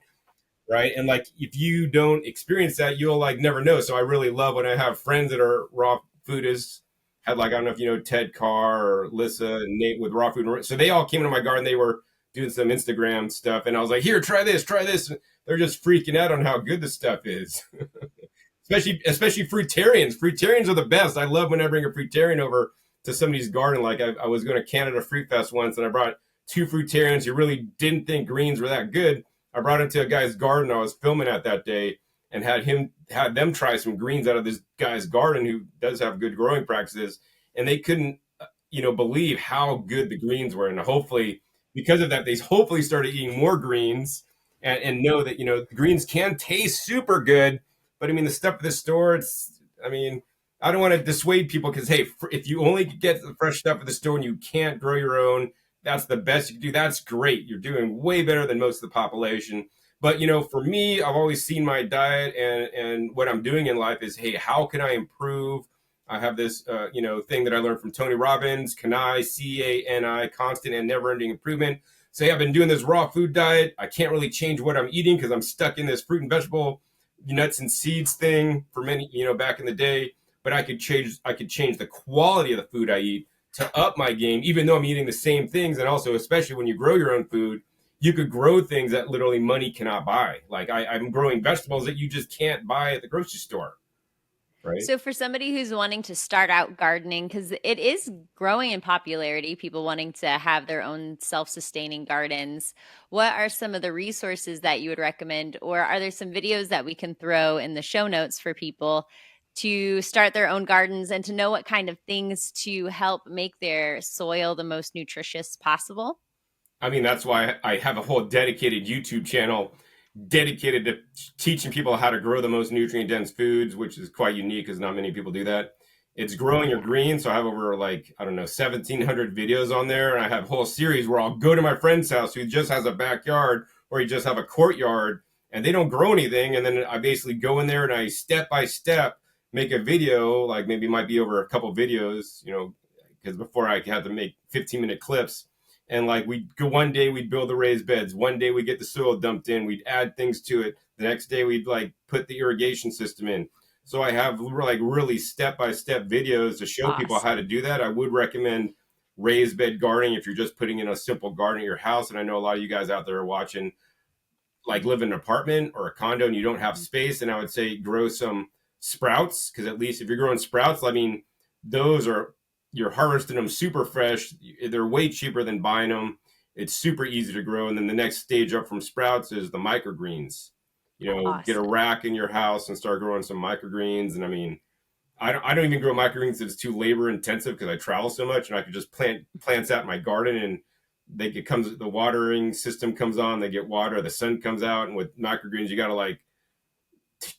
right? And like if you don't experience that, you'll like never know. So I really love when I have friends that are raw foodists. Had like I don't know if you know Ted Carr or Lissa and Nate with raw food. So they all came into my garden. They were doing some Instagram stuff, and I was like, "Here, try this, try this." They're just freaking out on how good the stuff is. Especially fruitarians. Fruitarians are the best. I love when I bring a fruitarian over to somebody's garden. Like I was going to Canada Fruit Fest once, and I brought two fruitarians who really didn't think greens were that good. I brought him to a guy's garden I was filming at that day, and had them try some greens out of this guy's garden who does have good growing practices. and they couldn't, believe how good the greens were. And hopefully, because of that, they hopefully started eating more greens and know that, the greens can taste super good. But I mean, the stuff at the store, I mean, I don't want to dissuade people because, hey, if you only get the fresh stuff at the store and you can't grow your own, that's the best you can do. That's great. You're doing way better than most of the population. But for me, I've always seen my diet and what I'm doing in life is, hey, how can I improve? I have this, thing that I learned from Tony Robbins, CANI, constant and never-ending improvement. Say I've been doing this raw food diet. I can't really change what I'm eating because I'm stuck in this fruit and vegetable, nuts and seeds thing for many, back in the day. But I could change the quality of the food I eat to up my game, even though I'm eating the same things. And also, especially when you grow your own food, you could grow things that literally money cannot buy. Like I'm growing vegetables that you just can't buy at the grocery store, right? So for somebody who's wanting to start out gardening, because it is growing in popularity, people wanting to have their own self-sustaining gardens, what are some of the resources that you would recommend? Or are there some videos that we can throw in the show notes for people to start their own gardens and to know what kind of things to help make their soil the most nutritious possible? I mean, that's why I have a whole dedicated YouTube channel dedicated to teaching people how to grow the most nutrient dense foods, which is quite unique because not many people do that. It's growing your green. So I have over, like, I don't know, 1,700 videos on there. And I have a whole series where I'll go to my friend's house who just has a backyard or he just have a courtyard and they don't grow anything. And then I basically go in there and I step by step make a video, like maybe it might be over a couple videos, because before I had to make 15-minute clips. And like we'd go one day, we'd build the raised beds. One day we'd get the soil dumped in. We'd add things to it. The next day we'd like put the irrigation system in. So I have like really step-by-step videos to show people how to Awesome. do that. I would recommend raised bed gardening if you're just putting in a simple garden at your house. And I know a lot of you guys out there are watching, like live in an apartment or a condo and you don't have space. And I would say grow some sprouts, because at least if you're growing sprouts, I mean, those are, you're harvesting them super fresh. They're way cheaper than buying them. It's super easy to grow. And then the next stage up from sprouts is the microgreens. Get a Awesome. rack in your house and start growing some microgreens. And I mean, I don't even grow microgreens if it's too labor intensive because I travel so much, and I could just plant plants out in my garden and the watering system comes on, they get water, the sun comes out, and with microgreens you got to like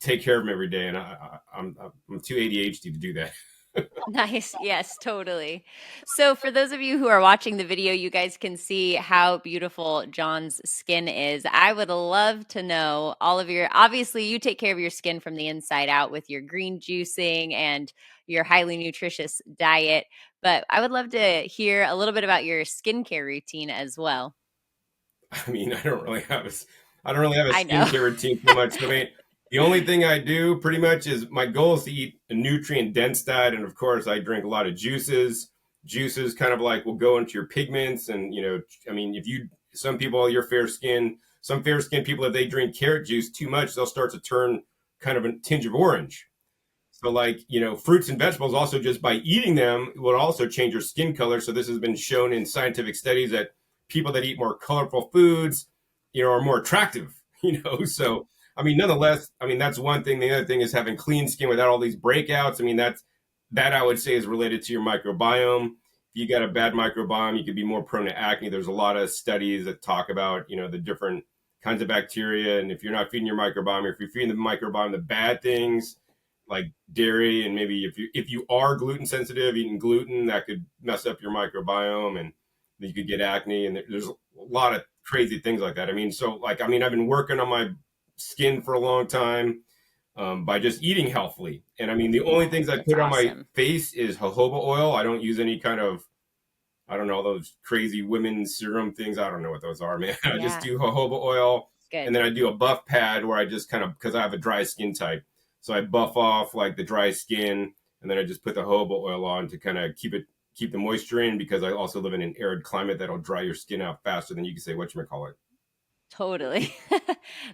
take care of them every day. And I'm too ADHD to do that. Nice. Yes, totally. So, for those of you who are watching the video, you guys can see how beautiful John's skin is. I would love to know all of your, obviously, you take care of your skin from the inside out with your green juicing and your highly nutritious diet. But I would love to hear a little bit about your skincare routine as well. I mean, I don't really have a I know. skincare routine so much. I mean, the only thing I do pretty much is my goal is to eat a nutrient dense diet, and of course, I drink a lot of juices. Juices kind of like will go into your pigments, and I mean, if you some people, you're fair skin, some fair skinned people, if they drink carrot juice too much, they'll start to turn kind of a tinge of orange. So, like, fruits and vegetables also, just by eating them will also change your skin color. So this has been shown in scientific studies that people that eat more colorful foods, are more attractive, So, I mean, nonetheless, I mean, that's one thing. The other thing is having clean skin without all these breakouts. I mean, that I would say is related to your microbiome. If you got a bad microbiome, you could be more prone to acne. There's a lot of studies that talk about, the different kinds of bacteria. And if you're not feeding your microbiome, if you're feeding the microbiome the bad things, like dairy, and maybe if you are gluten sensitive, eating gluten, that could mess up your microbiome, and you could get acne. And there's a lot of crazy things like that. I mean, so like, I mean, I've been working on my skin for a long time, by just eating healthily. And I mean, the only things I That's put on my awesome. face is jojoba oil. I don't use any kind of, I don't know, those crazy women's serum things. I don't know what those are, man. I just Yeah, do jojoba oil, and good. then I do a buff pad where I just kind of, because I have a dry skin type, so I buff off like the dry skin, and then I just put the jojoba oil on to kind of keep the moisture in, because I also live in an arid climate that'll dry your skin out faster than you can say whatchamacallit. Totally.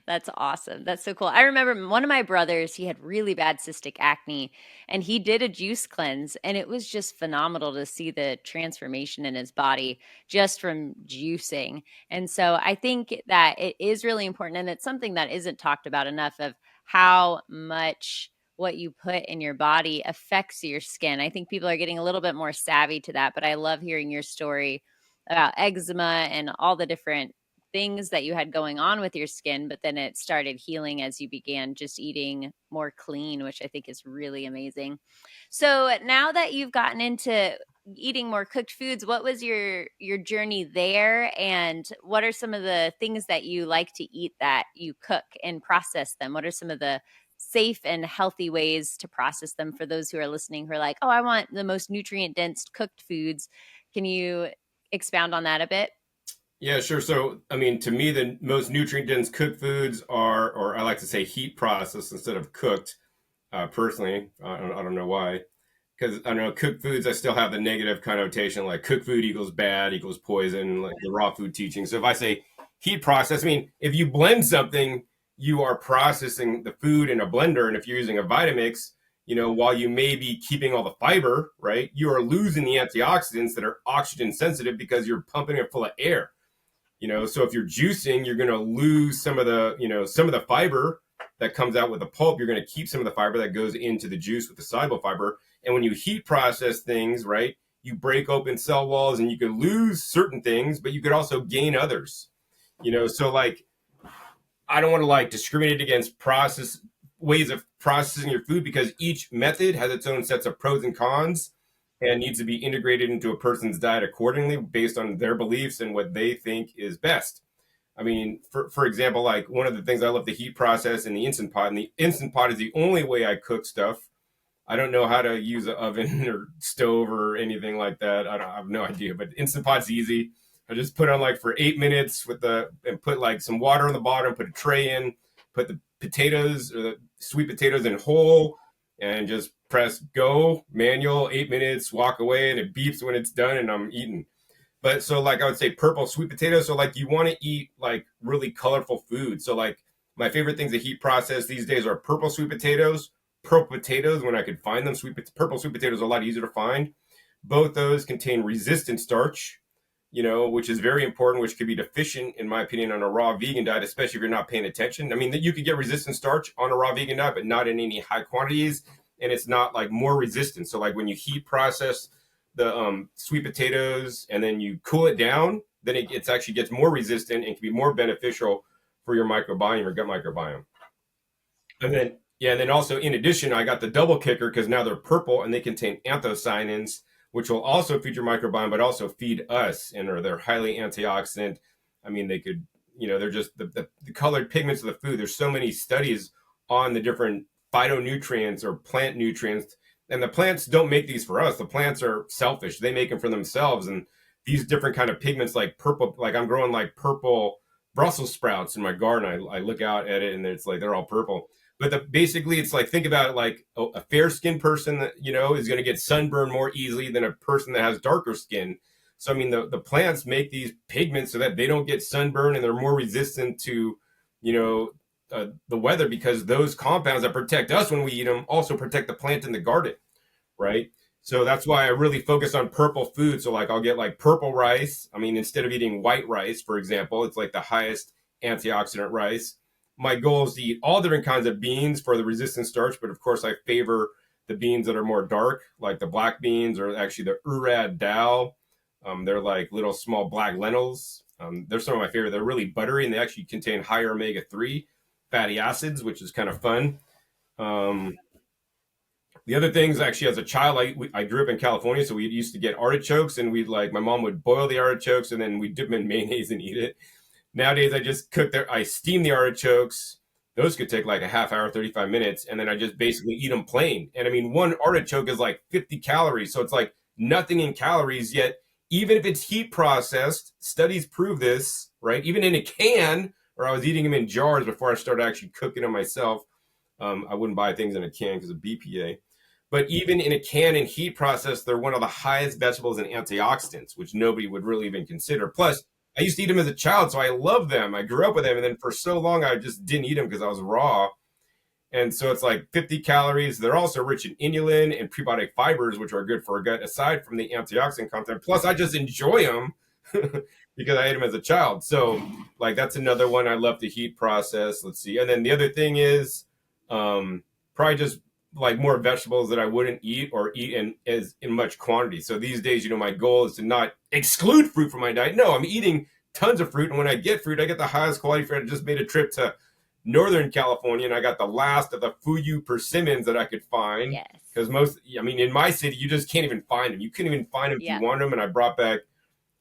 That's awesome. That's so cool. I remember one of my brothers, he had really bad cystic acne and he did a juice cleanse and it was just phenomenal to see the transformation in his body just from juicing. And so I think that it is really important and it's something that isn't talked about enough of how much what you put in your body affects your skin. I think people are getting a little bit more savvy to that, but I love hearing your story about eczema and all the different things that you had going on with your skin, but then it started healing as you began just eating more clean, which I think is really amazing. So now that you've gotten into eating more cooked foods, what was your journey there, and what are some of the things that you like to eat that you cook and process them? What are some of the safe and healthy ways to process them for those who are listening who are like, oh, I want the most nutrient dense cooked foods? Can you expound on that a bit? Yeah, sure. So, I mean, to me, the most nutrient dense cooked foods are, or I like to say heat processed instead of cooked. Personally, I don't know why. Because I don't know, cooked foods, I still have the negative connotation, like cooked food equals bad, equals poison, like the raw food teaching. So if I say heat process, I mean, if you blend something, you are processing the food in a blender. And if you're using a Vitamix, while you may be keeping all the fiber, right, you are losing the antioxidants that are oxygen sensitive because you're pumping it full of air. So if you're juicing, you're going to lose some of the fiber that comes out with the pulp. You're going to keep some of the fiber that goes into the juice with the soluble fiber. And when you heat process things, right, you break open cell walls and you could lose certain things, but you could also gain others. So like, I don't want to like discriminate against process ways of processing your food, because each method has its own sets of pros and cons and needs to be integrated into a person's diet accordingly based on their beliefs and what they think is best. I mean, for example, like one of the things I love to heat process in the Instant Pot, and the Instant Pot is the only way I cook stuff. I don't know how to use an oven or stove or anything like that. I have no idea, but Instant Pot's easy. I just put on like for 8 minutes and put like some water on the bottom, put a tray in, put the potatoes or the sweet potatoes in whole, and just press go, manual, 8 minutes, walk away, and it beeps when it's done, and I'm eating. But so like I would say purple sweet potatoes. So like you want to eat like really colorful food. So like my favorite things to heat process these days are purple sweet potatoes, purple potatoes when I could find them. Purple sweet potatoes are a lot easier to find. Both those contain resistant starch, which is very important, which could be deficient, in my opinion, on a raw vegan diet, especially if you're not paying attention. I mean, you could get resistant starch on a raw vegan diet, but not in any high quantities. And it's not like more resistant. So like when you heat process the sweet potatoes and then you cool it down, then it actually gets more resistant and can be more beneficial for your microbiome, your gut microbiome. And then, yeah, and then also in addition, I got the double kicker because now they're purple and they contain anthocyanins, which will also feed your microbiome, but also feed us. And they're highly antioxidant. I mean, they could, they're just the colored pigments of the food. There's so many studies on the different phytonutrients or plant nutrients. And the plants don't make these for us. The plants are selfish. They make them for themselves. And these different kind of pigments, like purple, like I'm growing like purple Brussels sprouts in my garden. I look out at it and it's like they're all purple. But basically, it's like, think about it like a fair skinned person that, is going to get sunburned more easily than a person that has darker skin. So, I mean, the plants make these pigments so that they don't get sunburned and they're more resistant to, the weather, because those compounds that protect us when we eat them also protect the plant in the garden, right? So that's why I really focus on purple food. So like I'll get like purple rice. I mean, instead of eating white rice, for example, it's like the highest antioxidant rice. My goal is to eat all different kinds of beans for the resistant starch, but of course I favor the beans that are more dark, like the black beans, or actually the urad dal. They're like little small black lentils. They're some of my favorite. They're really buttery and they actually contain higher omega-3 fatty acids, which is kind of fun. The other things, actually, as a child, I grew up in California, so we used to get artichokes, and my mom would boil the artichokes, and then we dip them in mayonnaise and eat it. Nowadays, I just I steam the artichokes. Those could take like a half hour, 35 minutes, and then I just basically eat them plain. And I mean, one artichoke is like 50 calories, so it's like nothing in calories. Yet, even if it's heat processed, studies prove this, right? Even in a can, or I was eating them in jars before I started actually cooking them myself. I wouldn't buy things in a can because of BPA. But even in a can and heat process, they're one of the highest vegetables in antioxidants, which nobody would really even consider. Plus, I used to eat them as a child, so I love them. I grew up with them, and then for so long, I just didn't eat them because I was raw. And so it's like 50 calories. They're also rich in inulin and prebiotic fibers, which are good for our gut, aside from the antioxidant content. Plus, I just enjoy them because I ate them as a child. So, like, that's another one I love to heat process. Let's see. And then the other thing is probably just like more vegetables that I wouldn't eat or eat in much quantity. So these days, my goal is to not exclude fruit from my diet. No, I'm eating tons of fruit, and when I get fruit, I get the highest quality fruit. I just made a trip to Northern California, and I got the last of the Fuyu persimmons that I could find. Yes. Because in my city, you just can't even find them. You couldn't even find them if you Yep. want them. And I brought back,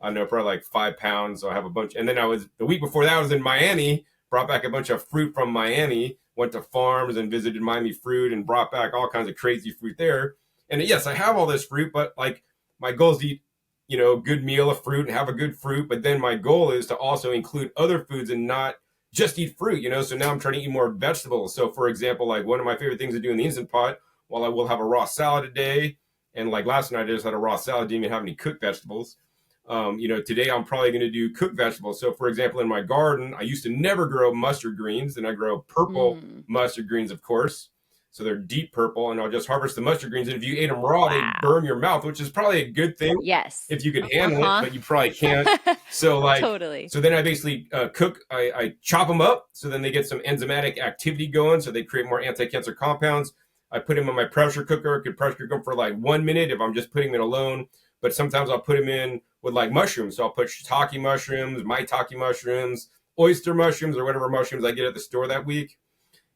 I don't know, probably like 5 pounds. So I have a bunch. And then the week before that, I was in Miami, brought back a bunch of fruit from Miami, went to farms and visited Miami Fruit and brought back all kinds of crazy fruit there. And yes, I have all this fruit, but like my goal is to eat, a good meal of fruit and have a good fruit. But then my goal is to also include other foods and not just eat fruit. So now I'm trying to eat more vegetables. So for example, like one of my favorite things to do in the Instant Pot, while I will have a raw salad a day, and like last night I just had a raw salad, didn't even have any cooked vegetables. Today I'm probably going to do cooked vegetables. So for example, in my garden, I used to never grow mustard greens, and I grow purple mustard greens, of course. So they're deep purple, and I'll just harvest the mustard greens. And if you ate them raw, they burn your mouth, which is probably a good thing. Yes. If you could handle it, but you probably can't. So totally. So then I basically cook. I chop them up, so then they get some enzymatic activity going, so they create more anti-cancer compounds. I put them in my pressure cooker. I could pressure cook them for like 1 minute if I'm just putting them in alone. But sometimes I'll put them in with like mushrooms. So I'll put shiitake mushrooms, maitake mushrooms, oyster mushrooms, or whatever mushrooms I get at the store that week.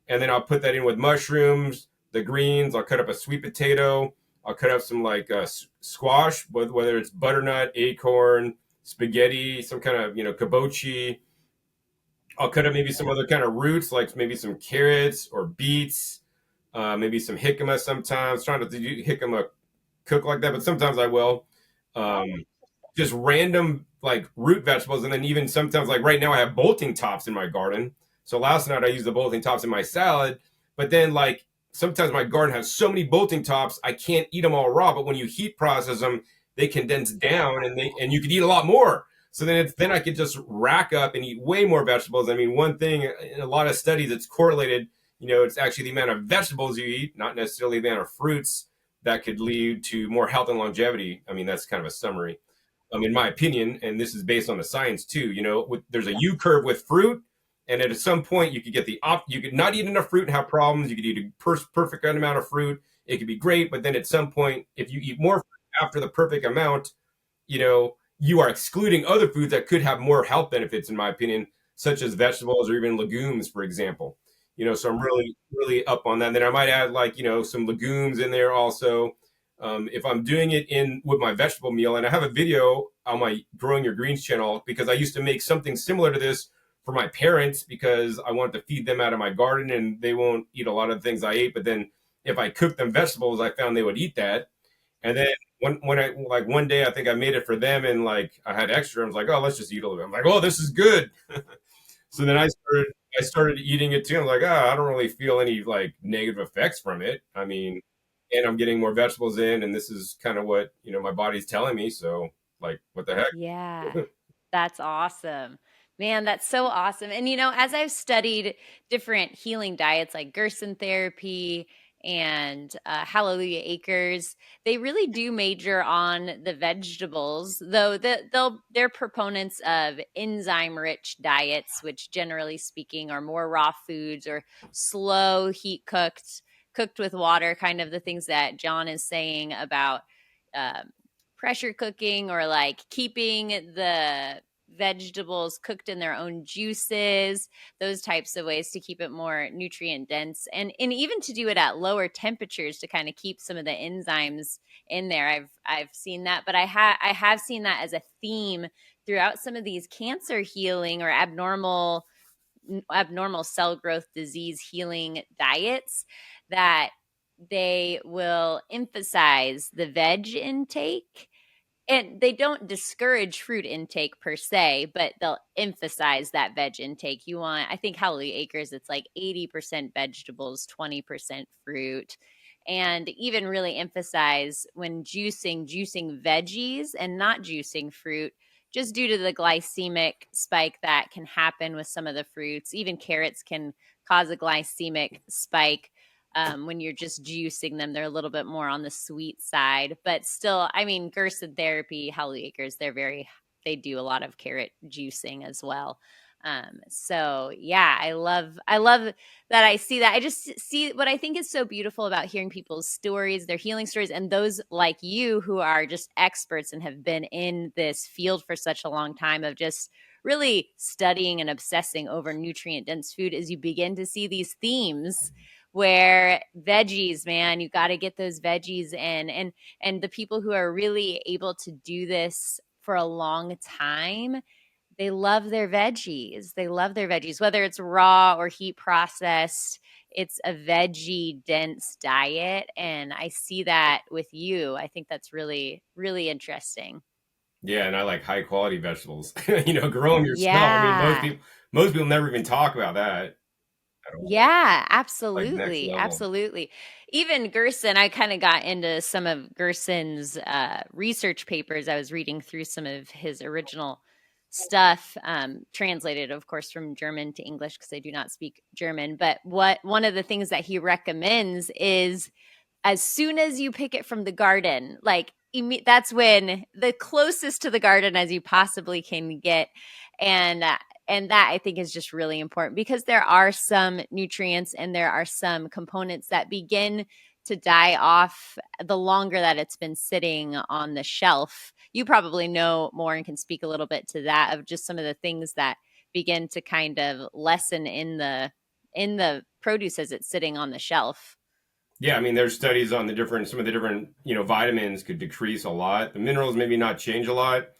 And then I'll put that in with mushrooms, the greens. I'll cut up a sweet potato. I'll cut up some like squash, whether it's butternut, acorn, spaghetti, some kind of, kabochi. I'll cut up maybe some other kind of roots, like maybe some carrots or beets, maybe some jicama sometimes. Trying to do jicama cook like that, but sometimes I will. Um, just random like root vegetables, and then even sometimes like right now I have bolting tops in my garden. So last night I used the bolting tops in my salad, but then like sometimes my garden has so many bolting tops I can't eat them all raw. But when you heat process them, they condense down, and you could eat a lot more. So then I could just rack up and eat way more vegetables. I mean, one thing in a lot of studies, it's correlated. It's actually the amount of vegetables you eat, not necessarily the amount of fruits, that could lead to more health and longevity. I mean, that's kind of a summary, in my opinion, and this is based on the science too. There's a U curve with fruit, and at some point you could get you could not eat enough fruit and have problems. You could eat a perfect amount of fruit, it could be great, but then at some point, if you eat more fruit after the perfect amount, you are excluding other foods that could have more health benefits, in my opinion, such as vegetables or even legumes, for example. So I'm really, really up on that. And then I might add like, some legumes in there also. If I'm doing it with my vegetable meal, and I have a video on my Growing Your Greens channel, because I used to make something similar to this for my parents because I wanted to feed them out of my garden, and they won't eat a lot of the things I ate. But then if I cooked them vegetables, I found they would eat that. And then when I like one day, I think I made it for them, and like I had extra. I was like, oh, let's just eat a little bit. I'm like, oh, this is good. So then I started eating it too. I'm like, I don't really feel any like negative effects from it. I mean, and I'm getting more vegetables in, and this is kind of what my body's telling me. So like, what the heck? Yeah. That's awesome. Man, that's so awesome. And as I've studied different healing diets like Gerson therapy and Hallelujah Acres, they really do major on the vegetables, though they're proponents of enzyme-rich diets, which generally speaking are more raw foods or slow heat cooked with water, kind of the things that John is saying about pressure cooking, or like keeping the vegetables cooked in their own juices, those types of ways to keep it more nutrient dense, and even to do it at lower temperatures to kind of keep some of the enzymes in there. I've seen that, but I have seen that as a theme throughout some of these cancer healing or abnormal cell growth disease healing diets, that they will emphasize the veg intake, and they don't discourage fruit intake per se, but they'll emphasize that veg intake. I think Hallelujah Acres, it's like 80% vegetables, 20% fruit. And even really emphasize when juicing veggies and not juicing fruit, just due to the glycemic spike that can happen with some of the fruits. Even carrots can cause a glycemic spike. When you're just juicing them, they're a little bit more on the sweet side, but still, I mean, Gerson therapy, Hallelujah Acres, they do a lot of carrot juicing as well. So yeah, I love that I see that. I just see what I think is so beautiful about hearing people's stories, their healing stories, and those like you who are just experts and have been in this field for such a long time of just really studying and obsessing over nutrient dense food as you begin to see these themes where veggies, man, you got to get those veggies in. And the people who are really able to do this for a long time, they love their veggies. They love their veggies, whether it's raw or heat processed. It's a veggie dense diet. And I see that with you. I think that's really, really interesting. Yeah, and I like high quality vegetables. Grow them yourself. I mean, most Yeah. people most people never even talk about that at all. Yeah, Like next absolutely. level. Absolutely. Even Gerson, I kind of got into some of Gerson's research papers. I was reading through some of his original stuff, translated, of course, from German to English because I do not speak German. But what one of the things that he recommends is as soon as you pick it from the garden, like that's when the closest to the garden as you possibly can get. And and that I think is just really important because there are some nutrients and there are some components that begin to die off the longer that it's been sitting on the shelf. You probably know more and can speak a little bit to that of just some of the things that begin to kind of lessen in the produce as it's sitting on the shelf. Yeah, I mean, there's studies on some of the different, vitamins could decrease a lot. The minerals maybe not change a lot.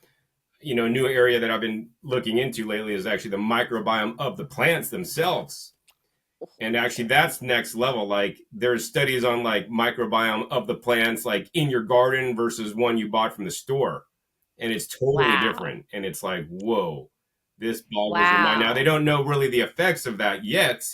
A new area that I've been looking into lately is actually the microbiome of the plants themselves. And actually that's next level. Like there's studies on like microbiome of the plants like in your garden versus one you bought from the store. And it's totally Wow. different. And it's like, whoa, this boggles your mind. Now they Wow. don't know really the effects of that yet,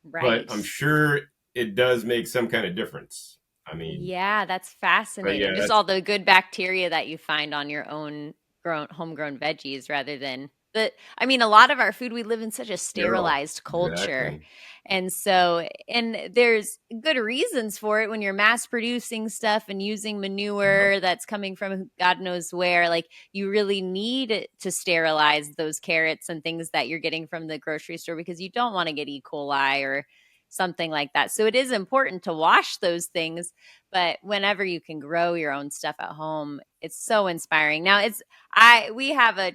but Right. I'm sure it does make some kind of difference. I mean, Yeah, that's but yeah, fascinating. Just that's all the good bacteria that you find on your own homegrown veggies rather than the I mean a lot of our food we live in such a sterile. sterilized culture. Exactly. And so and there's good reasons for it when you're mass producing stuff and using Yep. manure that's coming from God knows where. Like you really need to sterilize those carrots and things that you're getting from the grocery store because you don't want to get E. coli or something like that. So it is important to wash those things, but whenever you can grow your own stuff at home, it's so inspiring. Now it's I we have a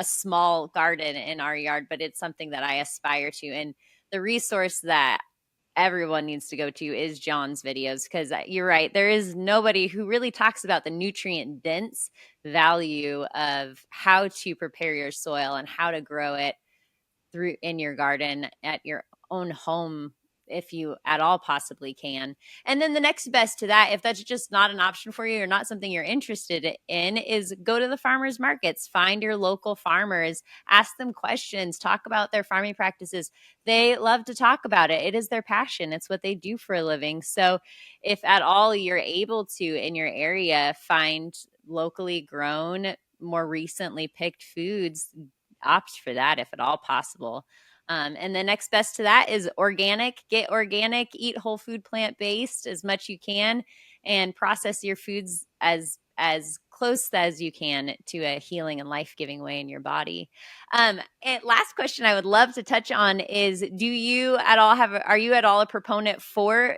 small garden in our yard, but it's something that I aspire to. And the resource that everyone needs to go to is John's videos because you're right. There is nobody who really talks about the nutrient dense value of how to prepare your soil and how to grow it through in your garden at your own home if you at all possibly can. And then the next best to that, if that's just not an option for you or not something you're interested in, is go to the farmers markets, find your local farmers, ask them questions, talk about their farming practices. They love to talk about it. It is their passion. It's what they do for a living. So if at all you're able to in your area find locally grown, more recently picked foods, opt for that if at all possible. And the next best to that is organic. Get organic, eat whole food, plant based as much you can, and process your foods as close as you can to a healing and life giving way in your body. And last question I would love to touch on is: do you at all have? Are you at all a proponent for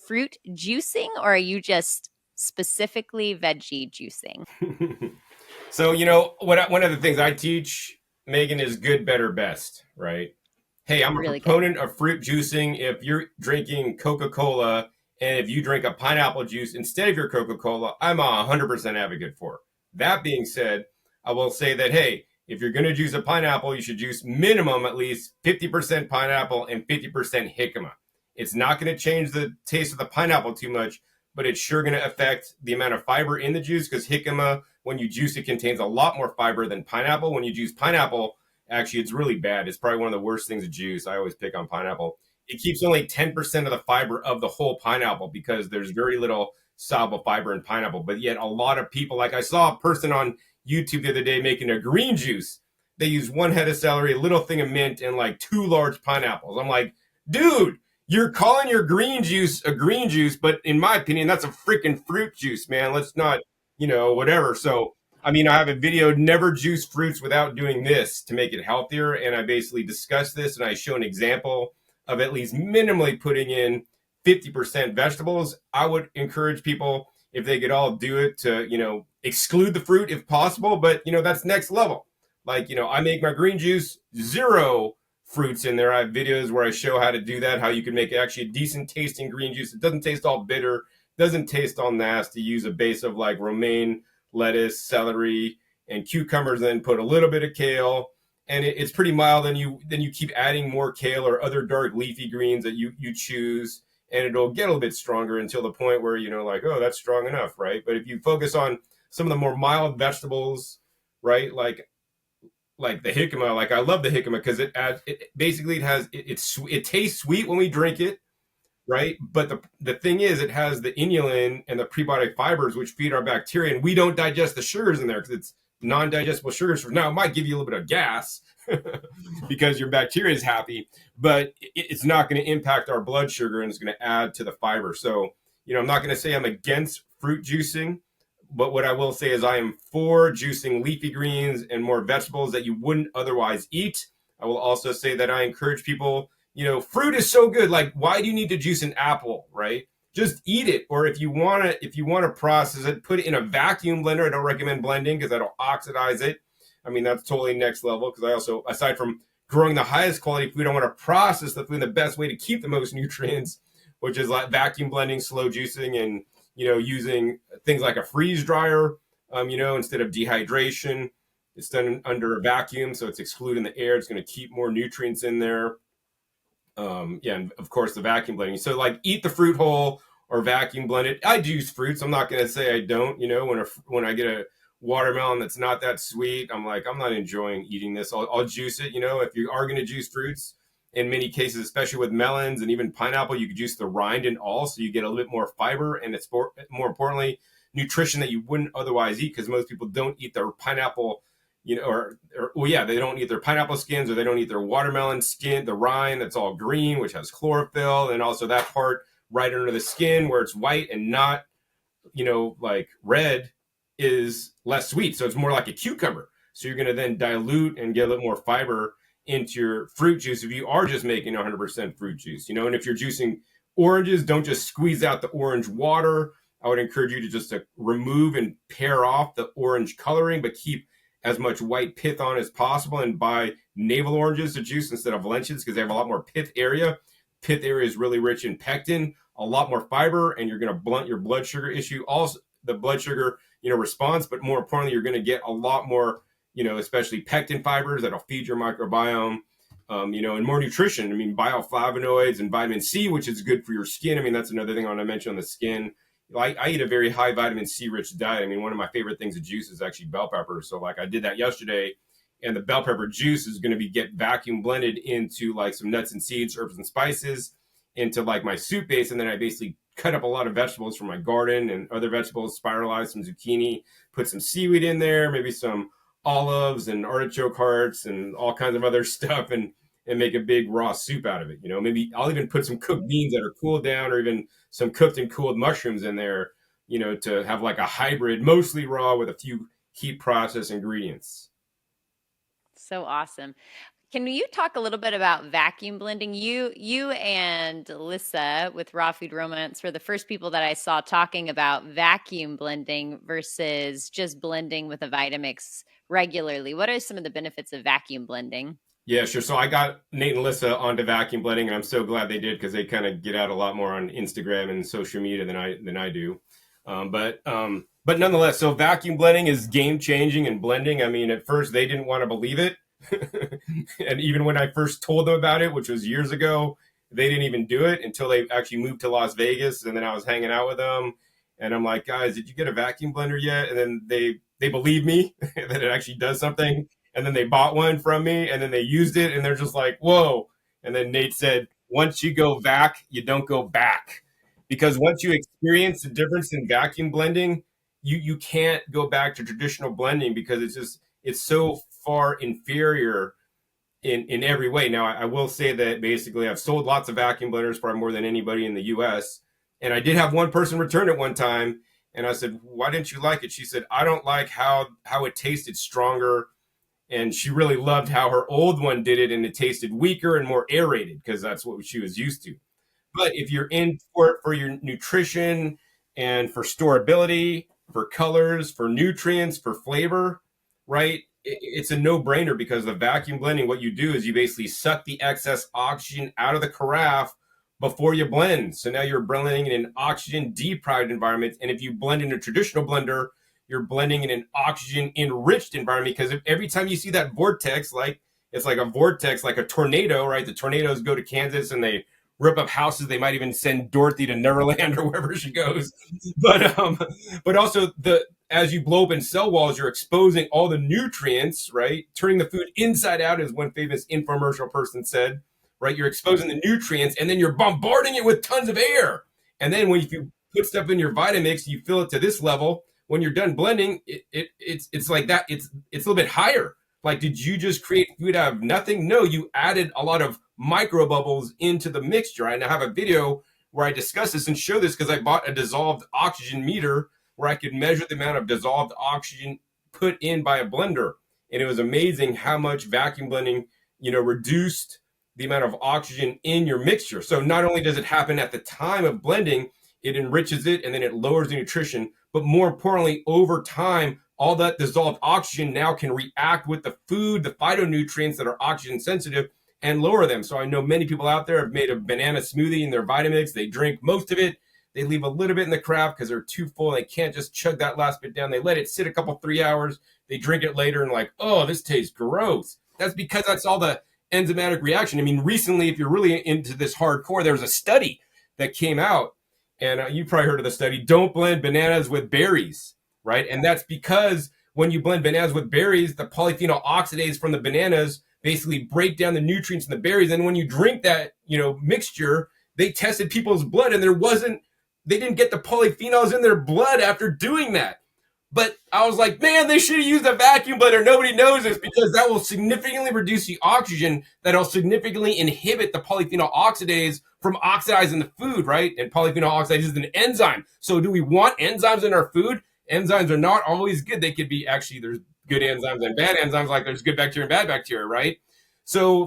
fruit juicing, or are you just specifically veggie juicing? So, one of the things I teach, Megan, is good, better, best, right? Hey, I'm a Really good. proponent of fruit juicing. If you're drinking Coca Cola and if you drink a pineapple juice instead of your Coca Cola, I'm a 100% advocate for it. That being said, I will say that, hey, if you're going to juice a pineapple, you should juice minimum at least 50% pineapple and 50% jicama. It's not going to change the taste of the pineapple too much, but it's sure going to affect the amount of fiber in the juice because jicama, when you juice it, contains a lot more fiber than pineapple. When you juice pineapple, actually, it's really bad. It's probably one of the worst things to juice. I always pick on pineapple. It keeps only 10% of the fiber of the whole pineapple because there's very little soluble fiber in pineapple. But yet, a lot of people, like I saw a person on YouTube the other day making a green juice. They use one head of celery, a little thing of mint, and like two large pineapples. I'm like, dude, you're calling your green juice a green juice, but in my opinion, that's a freaking fruit juice, man. Let's not, whatever. So I mean, I have a video, never juice fruits without doing this to make it healthier. And I basically discuss this and I show an example of at least minimally putting in 50% vegetables. I would encourage people, if they could all do it, to, exclude the fruit if possible. But, that's next level. Like, I make my green juice, zero fruits in there. I have videos where I show how to do that, how you can make actually a decent tasting green juice. It doesn't taste all bitter, doesn't taste all nasty. Use a base of like romaine lettuce, celery, and cucumbers, then put a little bit of kale. And it's pretty mild. Then you keep adding more kale or other dark leafy greens that you choose, and it'll get a little bit stronger until the point where, like, oh, that's strong enough, right? But if you focus on some of the more mild vegetables, right, like the jicama, like I love the jicama because it tastes sweet when we drink it, right? But the thing is, it has the inulin and the prebiotic fibers which feed our bacteria, and we don't digest the sugars in there because it's non-digestible sugars. Now, it might give you a little bit of gas because your bacteria is happy, but it's not going to impact our blood sugar, and it's going to add to the fiber. So, I'm not going to say I'm against fruit juicing, but what I will say is I am for juicing leafy greens and more vegetables that you wouldn't otherwise eat. I will also say that I encourage people, fruit is so good. Like, why do you need to juice an apple, right? Just eat it. Or if you want to process it, put it in a vacuum blender. I don't recommend blending because that'll oxidize it. I mean, that's totally next level because I also, aside from growing the highest quality food, I want to process the food in the best way to keep the most nutrients, which is like vacuum blending, slow juicing, and, using things like a freeze dryer, instead of dehydration. It's done under a vacuum, so it's excluding the air. It's going to keep more nutrients in there. And of course the vacuum blending. So like eat the fruit whole or vacuum blend it. I juice fruits. I'm not going to say I don't, when I get a watermelon that's not that sweet, I'm like, I'm not enjoying eating this. I'll juice it. If you are going to juice fruits, in many cases, especially with melons and even pineapple, you could juice the rind and all, so you get a little bit more fiber, and it's more importantly, nutrition that you wouldn't otherwise eat, because most people don't eat their pineapple, they don't eat their pineapple skins, or they don't eat their watermelon skin, the rind that's all green, which has chlorophyll, and also that part right under the skin where it's white and not, like red, is less sweet. So it's more like a cucumber. So you're going to then dilute and get a little more fiber into your fruit juice if you are just making 100% fruit juice, and if you're juicing oranges, don't just squeeze out the orange water. I would encourage you to just remove and pare off the orange coloring, but keep as much white pith on as possible, and buy navel oranges to juice instead of Valencians because they have a lot more pith area. Pith area is really rich in pectin, a lot more fiber, and you're going to blunt your blood sugar issue. Also, the blood sugar, response, but more importantly, you're going to get a lot more, especially pectin fibers that'll feed your microbiome, and more nutrition. I mean, bioflavonoids and vitamin C, which is good for your skin. I mean, that's another thing I want to mention on the skin. I eat a very high vitamin C rich diet. I mean, one of my favorite things to juice is actually bell pepper. So like I did that yesterday, and the bell pepper juice is going to get vacuum blended into like some nuts and seeds, herbs and spices, into like my soup base. And then I basically cut up a lot of vegetables from my garden and other vegetables, spiralize some zucchini, put some seaweed in there, maybe some olives and artichoke hearts and all kinds of other stuff, and make a big raw soup out of it. Maybe I'll even put some cooked beans that are cooled down, or even some cooked and cooled mushrooms in there, to have like a hybrid, mostly raw with a few heat process ingredients. So awesome. Can you talk a little bit about vacuum blending? You and Alyssa with Raw Food Romance were the first people that I saw talking about vacuum blending versus just blending with a Vitamix regularly. What are some of the benefits of vacuum blending? Yeah, sure. So I got Nate and Alyssa onto vacuum blending, and I'm so glad they did because they kind of get out a lot more on Instagram and social media than I do. But nonetheless, so vacuum blending is game changing in blending. I mean, at first they didn't want to believe it, and even when I first told them about it, which was years ago, they didn't even do it until they actually moved to Las Vegas, and then I was hanging out with them, and I'm like, guys, did you get a vacuum blender yet? And then they believe me that it actually does something. And then they bought one from me, and then they used it, and they're just like, whoa. And then Nate said, once you go back, you don't go back. Because once you experience the difference in vacuum blending, you can't go back to traditional blending because it's so far inferior in every way. Now, I will say that basically I've sold lots of vacuum blenders, probably more than anybody in the US. And I did have one person return it one time. And I said, why didn't you like it? She said, I don't like how it tasted stronger. And she really loved how her old one did it, and it tasted weaker and more aerated because that's what she was used to. But if you're in for your nutrition and for storability, for colors, for nutrients, for flavor, right? It's a no-brainer because the vacuum blending, what you do is you basically suck the excess oxygen out of the carafe before you blend. So now you're blending in an oxygen deprived environment. And if you blend in a traditional blender, you're blending in an oxygen enriched environment because every time you see that vortex, like it's like a vortex, like a tornado, right? The tornadoes go to Kansas and they rip up houses. They might even send Dorothy to Neverland or wherever she goes. But also the as you blow open cell walls, you're exposing all the nutrients, right? Turning the food inside out, as one famous infomercial person said, right? You're exposing the nutrients, and then you're bombarding it with tons of air. And then when you put stuff in your Vitamix, you fill it to this level. When you're done blending, it's like that. It's a little bit higher. Like, did you just create food out of nothing? No, you added a lot of micro bubbles into the mixture. And I have a video where I discuss this and show this because I bought a dissolved oxygen meter where I could measure the amount of dissolved oxygen put in by a blender. And it was amazing how much vacuum blending, reduced the amount of oxygen in your mixture. So not only does it happen at the time of blending, it enriches it and then it lowers the nutrition. But more importantly, over time, all that dissolved oxygen now can react with the food, the phytonutrients that are oxygen sensitive, and lower them. So I know many people out there have made a banana smoothie in their Vitamix. They drink most of it. They leave a little bit in the carafe because they're too full. They can't just chug that last bit down. They let it sit a couple, 3 hours. They drink it later and like, oh, this tastes gross. That's because that's all the enzymatic reaction. I mean, recently, if you're really into this hardcore, there was a study that came out, and you probably heard of the study. Don't blend bananas with berries, right? And that's because when you blend bananas with berries, the polyphenol oxidase from the bananas basically break down the nutrients in the berries. And when you drink that, mixture, they tested people's blood, and they didn't get the polyphenols in their blood after doing that. But I was like, man, they should have used a vacuum blender. Nobody knows this because that will significantly reduce the oxygen. That'll significantly inhibit the polyphenol oxidase from oxidizing the food, right? And polyphenol oxidase is an enzyme. So do we want enzymes in our food? Enzymes are not always good. They could be there's good enzymes and bad enzymes, like there's good bacteria and bad bacteria, right? So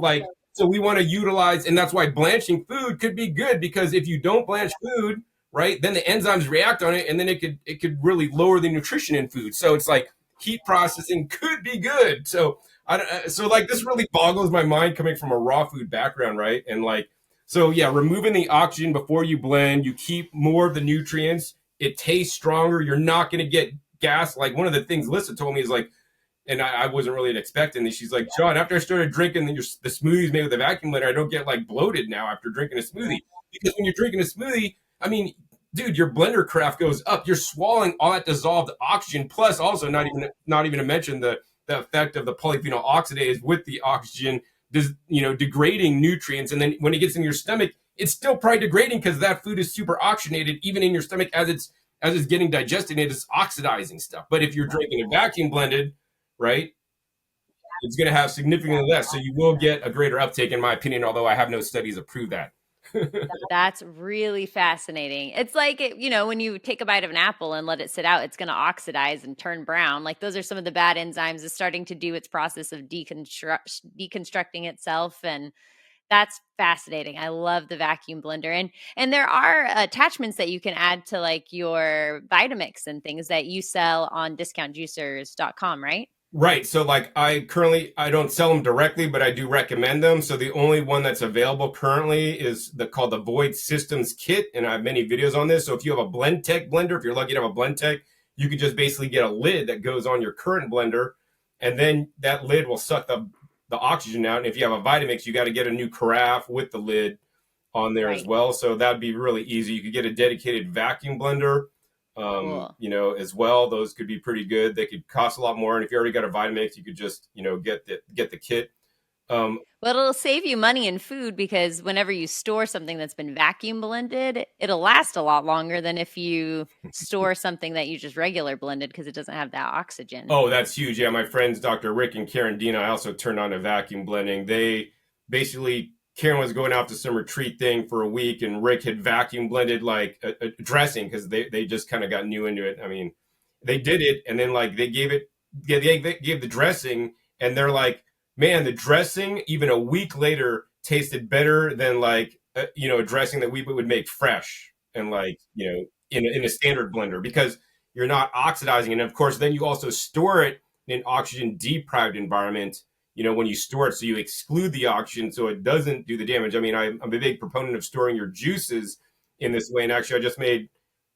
we want to utilize, and that's why blanching food could be good because if you don't blanch food, right, then the enzymes react on it, and then it could really lower the nutrition in food. So it's like heat processing could be good. So this really boggles my mind coming from a raw food background, right? And removing the oxygen before you blend, you keep more of the nutrients. It tastes stronger. You're not going to get gas. Like one of the things Lisa told me is like, and I wasn't really expecting this. She's like, John, after I started drinking the smoothies made with a vacuum blender, I don't get like bloated now after drinking a smoothie. Because when you're drinking a smoothie, I mean, dude, your blender craft goes up. You're swallowing all that dissolved oxygen, plus also not even to mention the effect of the polyphenol oxidase with the oxygen, degrading nutrients. And then when it gets in your stomach, it's still probably degrading because that food is super oxygenated, even in your stomach as it's getting digested, it's oxidizing stuff. But if you're drinking a vacuum blended, right, it's going to have significantly less. So you will get a greater uptake, in my opinion, although I have no studies to prove that. That's really fascinating. It's like, when you take a bite of an apple and let it sit out, it's going to oxidize and turn brown. Like those are some of the bad enzymes. It's starting to do its process of deconstructing itself. And that's fascinating. I love the vacuum blender. And there are attachments that you can add to like your Vitamix and things that you sell on discountjuicers.com, right? Right. So I don't sell them directly, but I do recommend them. So the only one that's available currently is called the Void Systems Kit. And I have many videos on this. So if you have a BlendTech blender, if you're lucky to have a BlendTech, you could just basically get a lid that goes on your current blender. And then that lid will suck the oxygen out. And if you have a Vitamix, you got to get a new carafe with the lid on there as well. So that'd be really easy. You could get a dedicated vacuum blender. Cool. As well, those could be pretty good. They could cost a lot more. And if you already got a Vitamix, you could just, get the kit. But it'll save you money in food because whenever you store something that's been vacuum blended, it'll last a lot longer than if you store something that you just regular blended because it doesn't have that oxygen. Oh, that's huge. Yeah, my friends, Dr. Rick and Karen Dina, I also turned on to vacuum blending. They basically Karen was going out to some retreat thing for a week, and Rick had vacuum blended like a dressing because they just kind of got new into it. I mean, they did it, and then like they gave the dressing, and they're like, man, the dressing even a week later tasted better than like a dressing that we would make fresh and like in a standard blender, because you're not oxidizing it. And of course, then you also store it in an oxygen deprived environment, when you store it, so you exclude the oxygen so it doesn't do the damage. I mean, I'm a big proponent of storing your juices in this way. And actually, I just made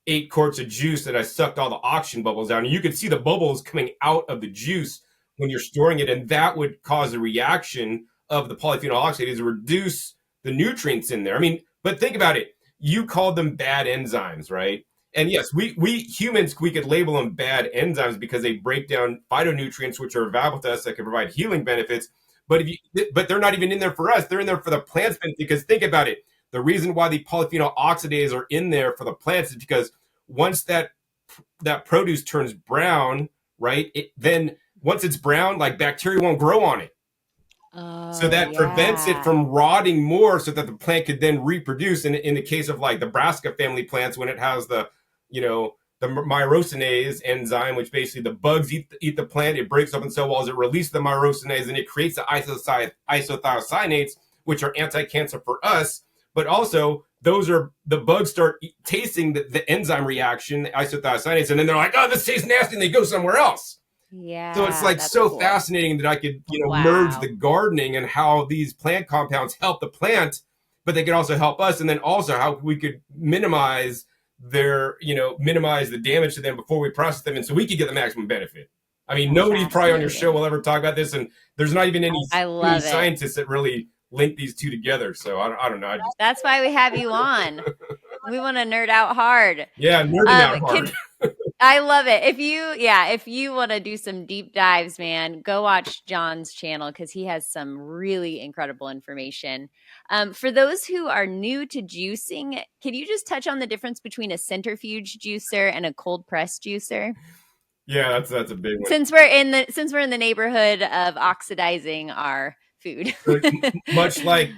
8 quarts of juice that I sucked all the oxygen bubbles out. And you could see the bubbles coming out of the juice when you're storing it. And that would cause a reaction of the polyphenol oxidase to reduce the nutrients in there. I mean, but think about it. You called them bad enzymes, right? And yes, we humans, we could label them bad enzymes because they break down phytonutrients, which are valuable to us, that can provide healing benefits. But but they're not even in there for us. They're in there for the plants. Because think about it. The reason why the polyphenol oxidase are in there for the plants is because once that produce turns brown, right? Then once it's brown, like bacteria won't grow on it. So that prevents it from rotting more, so that the plant could then reproduce. And in the case of like the brassica family plants, when it has the myrosinase enzyme, which basically the bugs eat the plant, it breaks up in cell walls, it releases the myrosinase, and it creates the isothiocyanates, which are anti-cancer for us. But also, those are the bugs start tasting the enzyme reaction, the isothiocyanates, and then they're like, oh, this tastes nasty, and they go somewhere else. Yeah. So it's like so cool. Fascinating that I could, merge the gardening and how these plant compounds help the plant, but they could also help us. And then also how we could minimize the damage to them before we process them. And so we could get the maximum benefit. I mean, nobody probably on your show will ever talk about this. And there's not even any scientists that really link these two together. So I don't know. That's why we have you on. We want to nerd out hard. Yeah, nerding out hard. I love it. If you want to do some deep dives, man, go watch John's channel because he has some really incredible information. For those who are new to juicing, can you just touch on the difference between a centrifuge juicer and a cold press juicer? Yeah, that's a big one. Since we're in the neighborhood of oxidizing our food. Much like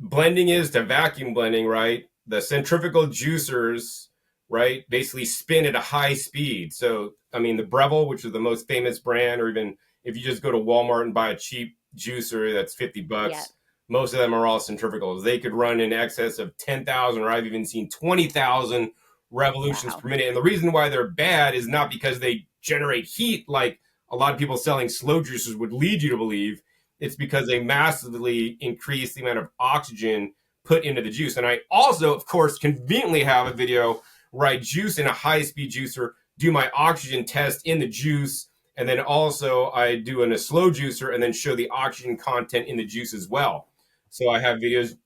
blending is to vacuum blending, right? The centrifugal juicers, right, basically spin at a high speed. So, I mean, the Breville, which is the most famous brand, or even if you just go to Walmart and buy a cheap juicer that's $50, most of them are all centrifugals. They could run in excess of 10,000, or I've even seen 20,000 revolutions per minute. And the reason why they're bad is not because they generate heat like a lot of people selling slow juicers would lead you to believe. It's because they massively increase the amount of oxygen put into the juice. And I also, of course, conveniently have a video where I juice in a high-speed juicer, do my oxygen test in the juice, and then also I do in a slow juicer and then show the oxygen content in the juice as well. So I have videos,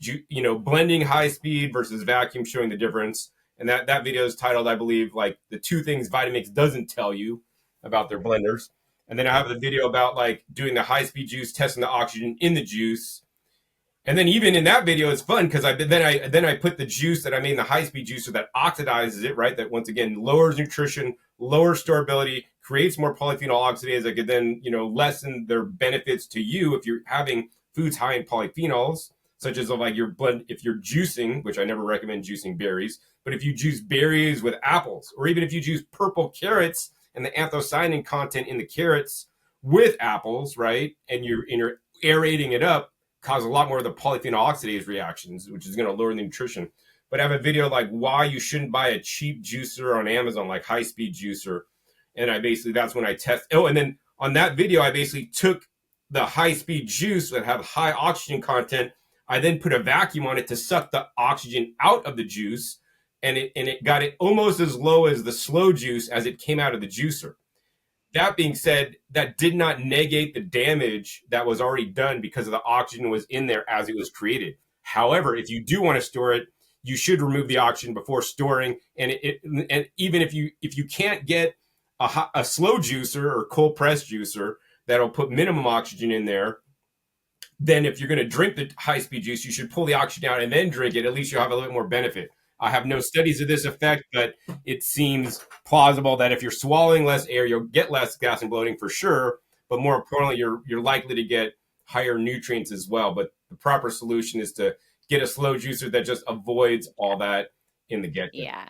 blending high-speed versus vacuum, showing the difference. And that video is titled, I believe, like the 2 things Vitamix doesn't tell you about their blenders. And then I have the video about like doing the high-speed juice, testing the oxygen in the juice. And then even in that video, it's fun because then I put the juice that I made in the high-speed juicer that oxidizes it, right? That once again lowers nutrition, lowers storability, creates more polyphenol oxidase that could then, lessen their benefits to you if you're having foods high in polyphenols, such as like your blend. If you're juicing, which I never recommend juicing berries, but if you juice berries with apples, or even if you juice purple carrots and the anthocyanin content in the carrots with apples, right? And you're aerating it up, cause a lot more of the polyphenol oxidase reactions, which is going to lower the nutrition. But I have a video like why you shouldn't buy a cheap juicer on Amazon, like high-speed juicer. And that's when I test. Oh, and then on that video, I basically took the high-speed juice that had high oxygen content. I then put a vacuum on it to suck the oxygen out of the juice. And it got it almost as low as the slow juice as it came out of the juicer. That being said, that did not negate the damage that was already done because of the oxygen was in there as it was created. However, if you do want to store it, you should remove the oxygen before storing. And even if you can't get a slow juicer or cold press juicer that'll put minimum oxygen in there, then if you're going to drink the high-speed juice, you should pull the oxygen out and then drink it. At least you'll have a little bit more benefit. I have no studies of this effect, but it seems plausible that if you're swallowing less air, you'll get less gas and bloating for sure. But more importantly, you're likely to get higher nutrients as well. But the proper solution is to get a slow juicer that just avoids all that in the get-go. Yeah.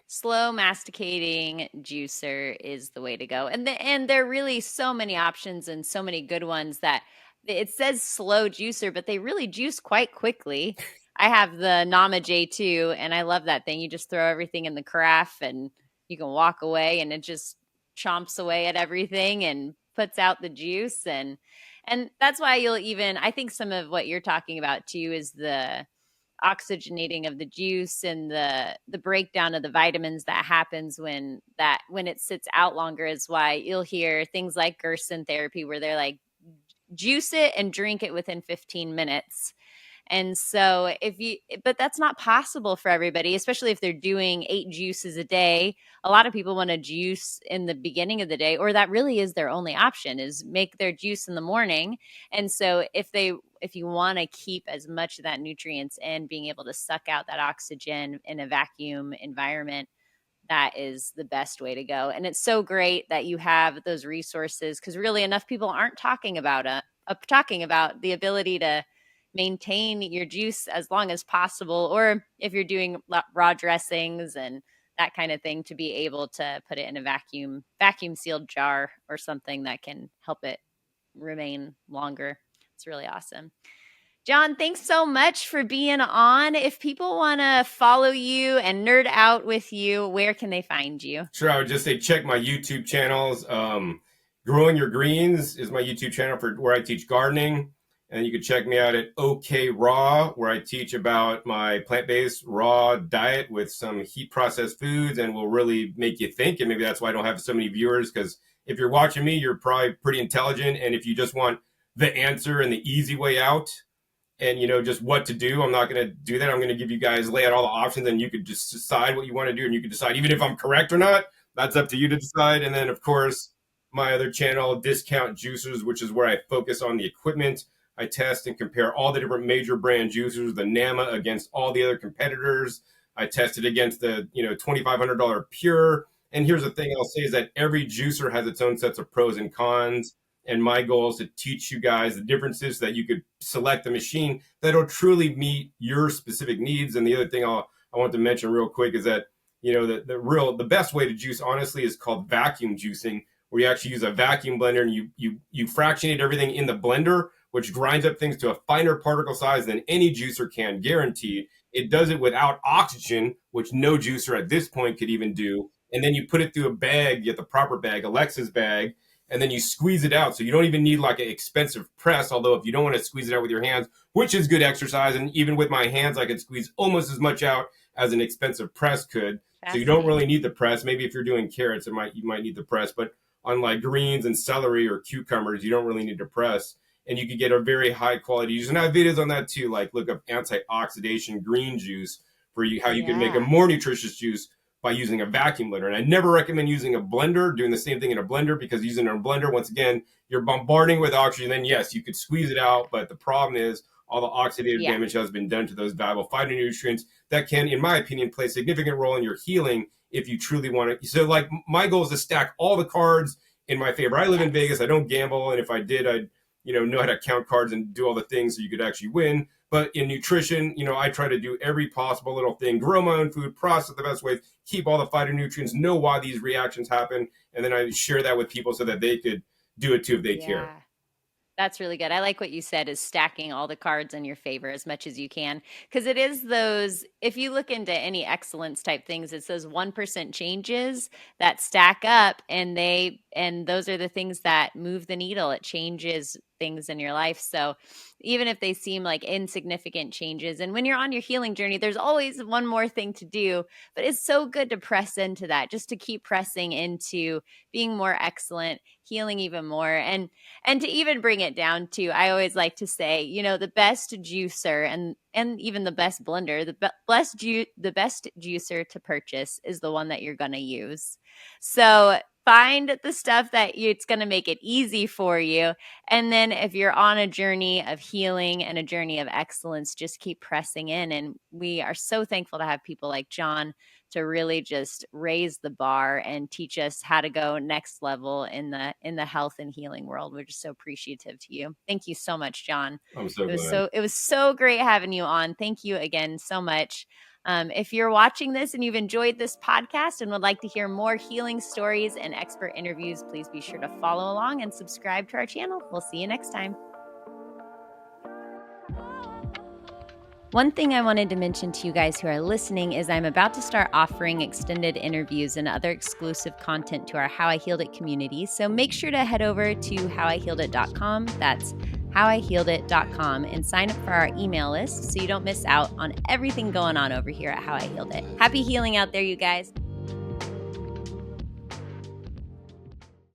Slow masticating juicer is the way to go. And there are really so many options and so many good ones that it says slow juicer, but they really juice quite quickly. I have the Nama J2 and I love that thing. You just throw everything in the carafe and you can walk away and it just chomps away at everything and puts out the juice and that's why you'll even I think some of what you're talking about too is the oxygenating of the juice and the breakdown of the vitamins that happens when it sits out longer is why you'll hear things like Gerson therapy where they're like juice it and drink it within 15 minutes. And so but that's not possible for everybody, especially if they're doing 8 juices a day. A lot of people want to juice in the beginning of the day, or that really is their only option is make their juice in the morning. And so if you want to keep as much of that nutrients in, being able to suck out that oxygen in a vacuum environment, that is the best way to go. And it's so great that you have those resources because really enough people aren't talking about the ability to maintain your juice as long as possible, or if you're doing raw dressings and that kind of thing, to be able to put it in a vacuum sealed jar or something that can help it remain longer. It's really awesome. John, thanks so much for being on. If people want to follow you and nerd out with you, where can they find you? Sure, I would just say check my YouTube channels. Growing Your Greens is my YouTube channel for where I teach gardening. And you can check me out at OK Raw, where I teach about my plant-based raw diet with some heat processed foods and will really make you think. And maybe that's why I don't have so many viewers, because if you're watching me, you're probably pretty intelligent. And if you just want the answer and the easy way out and, just what to do, I'm not going to do that. I'm going to give you guys, lay out all the options, and you could just decide what you want to do. And you can decide even if I'm correct or not. That's up to you to decide. And then, of course, my other channel, Discount Juicers, which is where I focus on the equipment. I test and compare all the different major brand juicers, the NAMA against all the other competitors. I tested against the $2,500 Pure. And here's the thing I'll say is that every juicer has its own sets of pros and cons. And my goal is to teach you guys the differences so that you could select a machine that'll truly meet your specific needs. And the other thing I want to mention real quick is that the best way to juice, honestly, is called vacuum juicing, where you actually use a vacuum blender and you fractionate everything in the blender, which grinds up things to a finer particle size than any juicer can, guaranteed. It does it without oxygen, which no juicer at this point could even do. And then you put it through a bag, you get the proper bag, Alexa's bag, and then you squeeze it out. So you don't even need like an expensive press, although if you don't want to squeeze it out with your hands, which is good exercise, and even with my hands, I could squeeze almost as much out as an expensive press could. So you don't really need the press. Maybe if you're doing carrots, you might need the press, but on like greens and celery or cucumbers, you don't really need to press. And you could get a very high quality juice. And I have videos on that too, like look up antioxidant green juice for you, how you can make a more nutritious juice by using a vacuum blender. And I never recommend using a blender, doing the same thing in a blender, because using a blender, once again, you're bombarding with oxygen. Then yes, you could squeeze it out, but the problem is all the oxidative damage has been done to those valuable phytonutrients that can, in my opinion, play a significant role in your healing if you truly want to. So like my goal is to stack all the cards in my favor. I live in Vegas. I don't gamble. And if I did, I'd know how to count cards and do all the things so you could actually win. But in nutrition, I try to do every possible little thing, grow my own food, process the best ways, keep all the phytonutrients, know why these reactions happen. And then I share that with people so that they could do it too if they care. That's really good. I like what you said is stacking all the cards in your favor as much as you can. Because it is those, if you look into any excellence type things, it's those 1% changes that stack up and those are the things that move the needle. It changes things in your life. So even if they seem like insignificant changes, and when you're on your healing journey, there's always one more thing to do, but it's so good to press into that, just to keep pressing into being more excellent, healing even more. And to even bring it down to, I always like to say, the best juicer and even the best blender, the best juicer to purchase is the one that you're going to use. So find the stuff that it's going to make it easy for you. And then if you're on a journey of healing and a journey of excellence, just keep pressing in. And we are so thankful to have people like John to really just raise the bar and teach us how to go next level in the health and healing world. We're just so appreciative to you. Thank you so much, John. I'm so glad. It was so great having you on. Thank you again so much. If you're watching this and you've enjoyed this podcast and would like to hear more healing stories and expert interviews, please be sure to follow along and subscribe to our channel. We'll see you next time. One thing I wanted to mention to you guys who are listening is I'm about to start offering extended interviews and other exclusive content to our How I Healed It community. So make sure to head over to howihealedit.com. That's howihealedit.com and sign up for our email list so you don't miss out on everything going on over here at How I Healed It. Happy healing out there, you guys.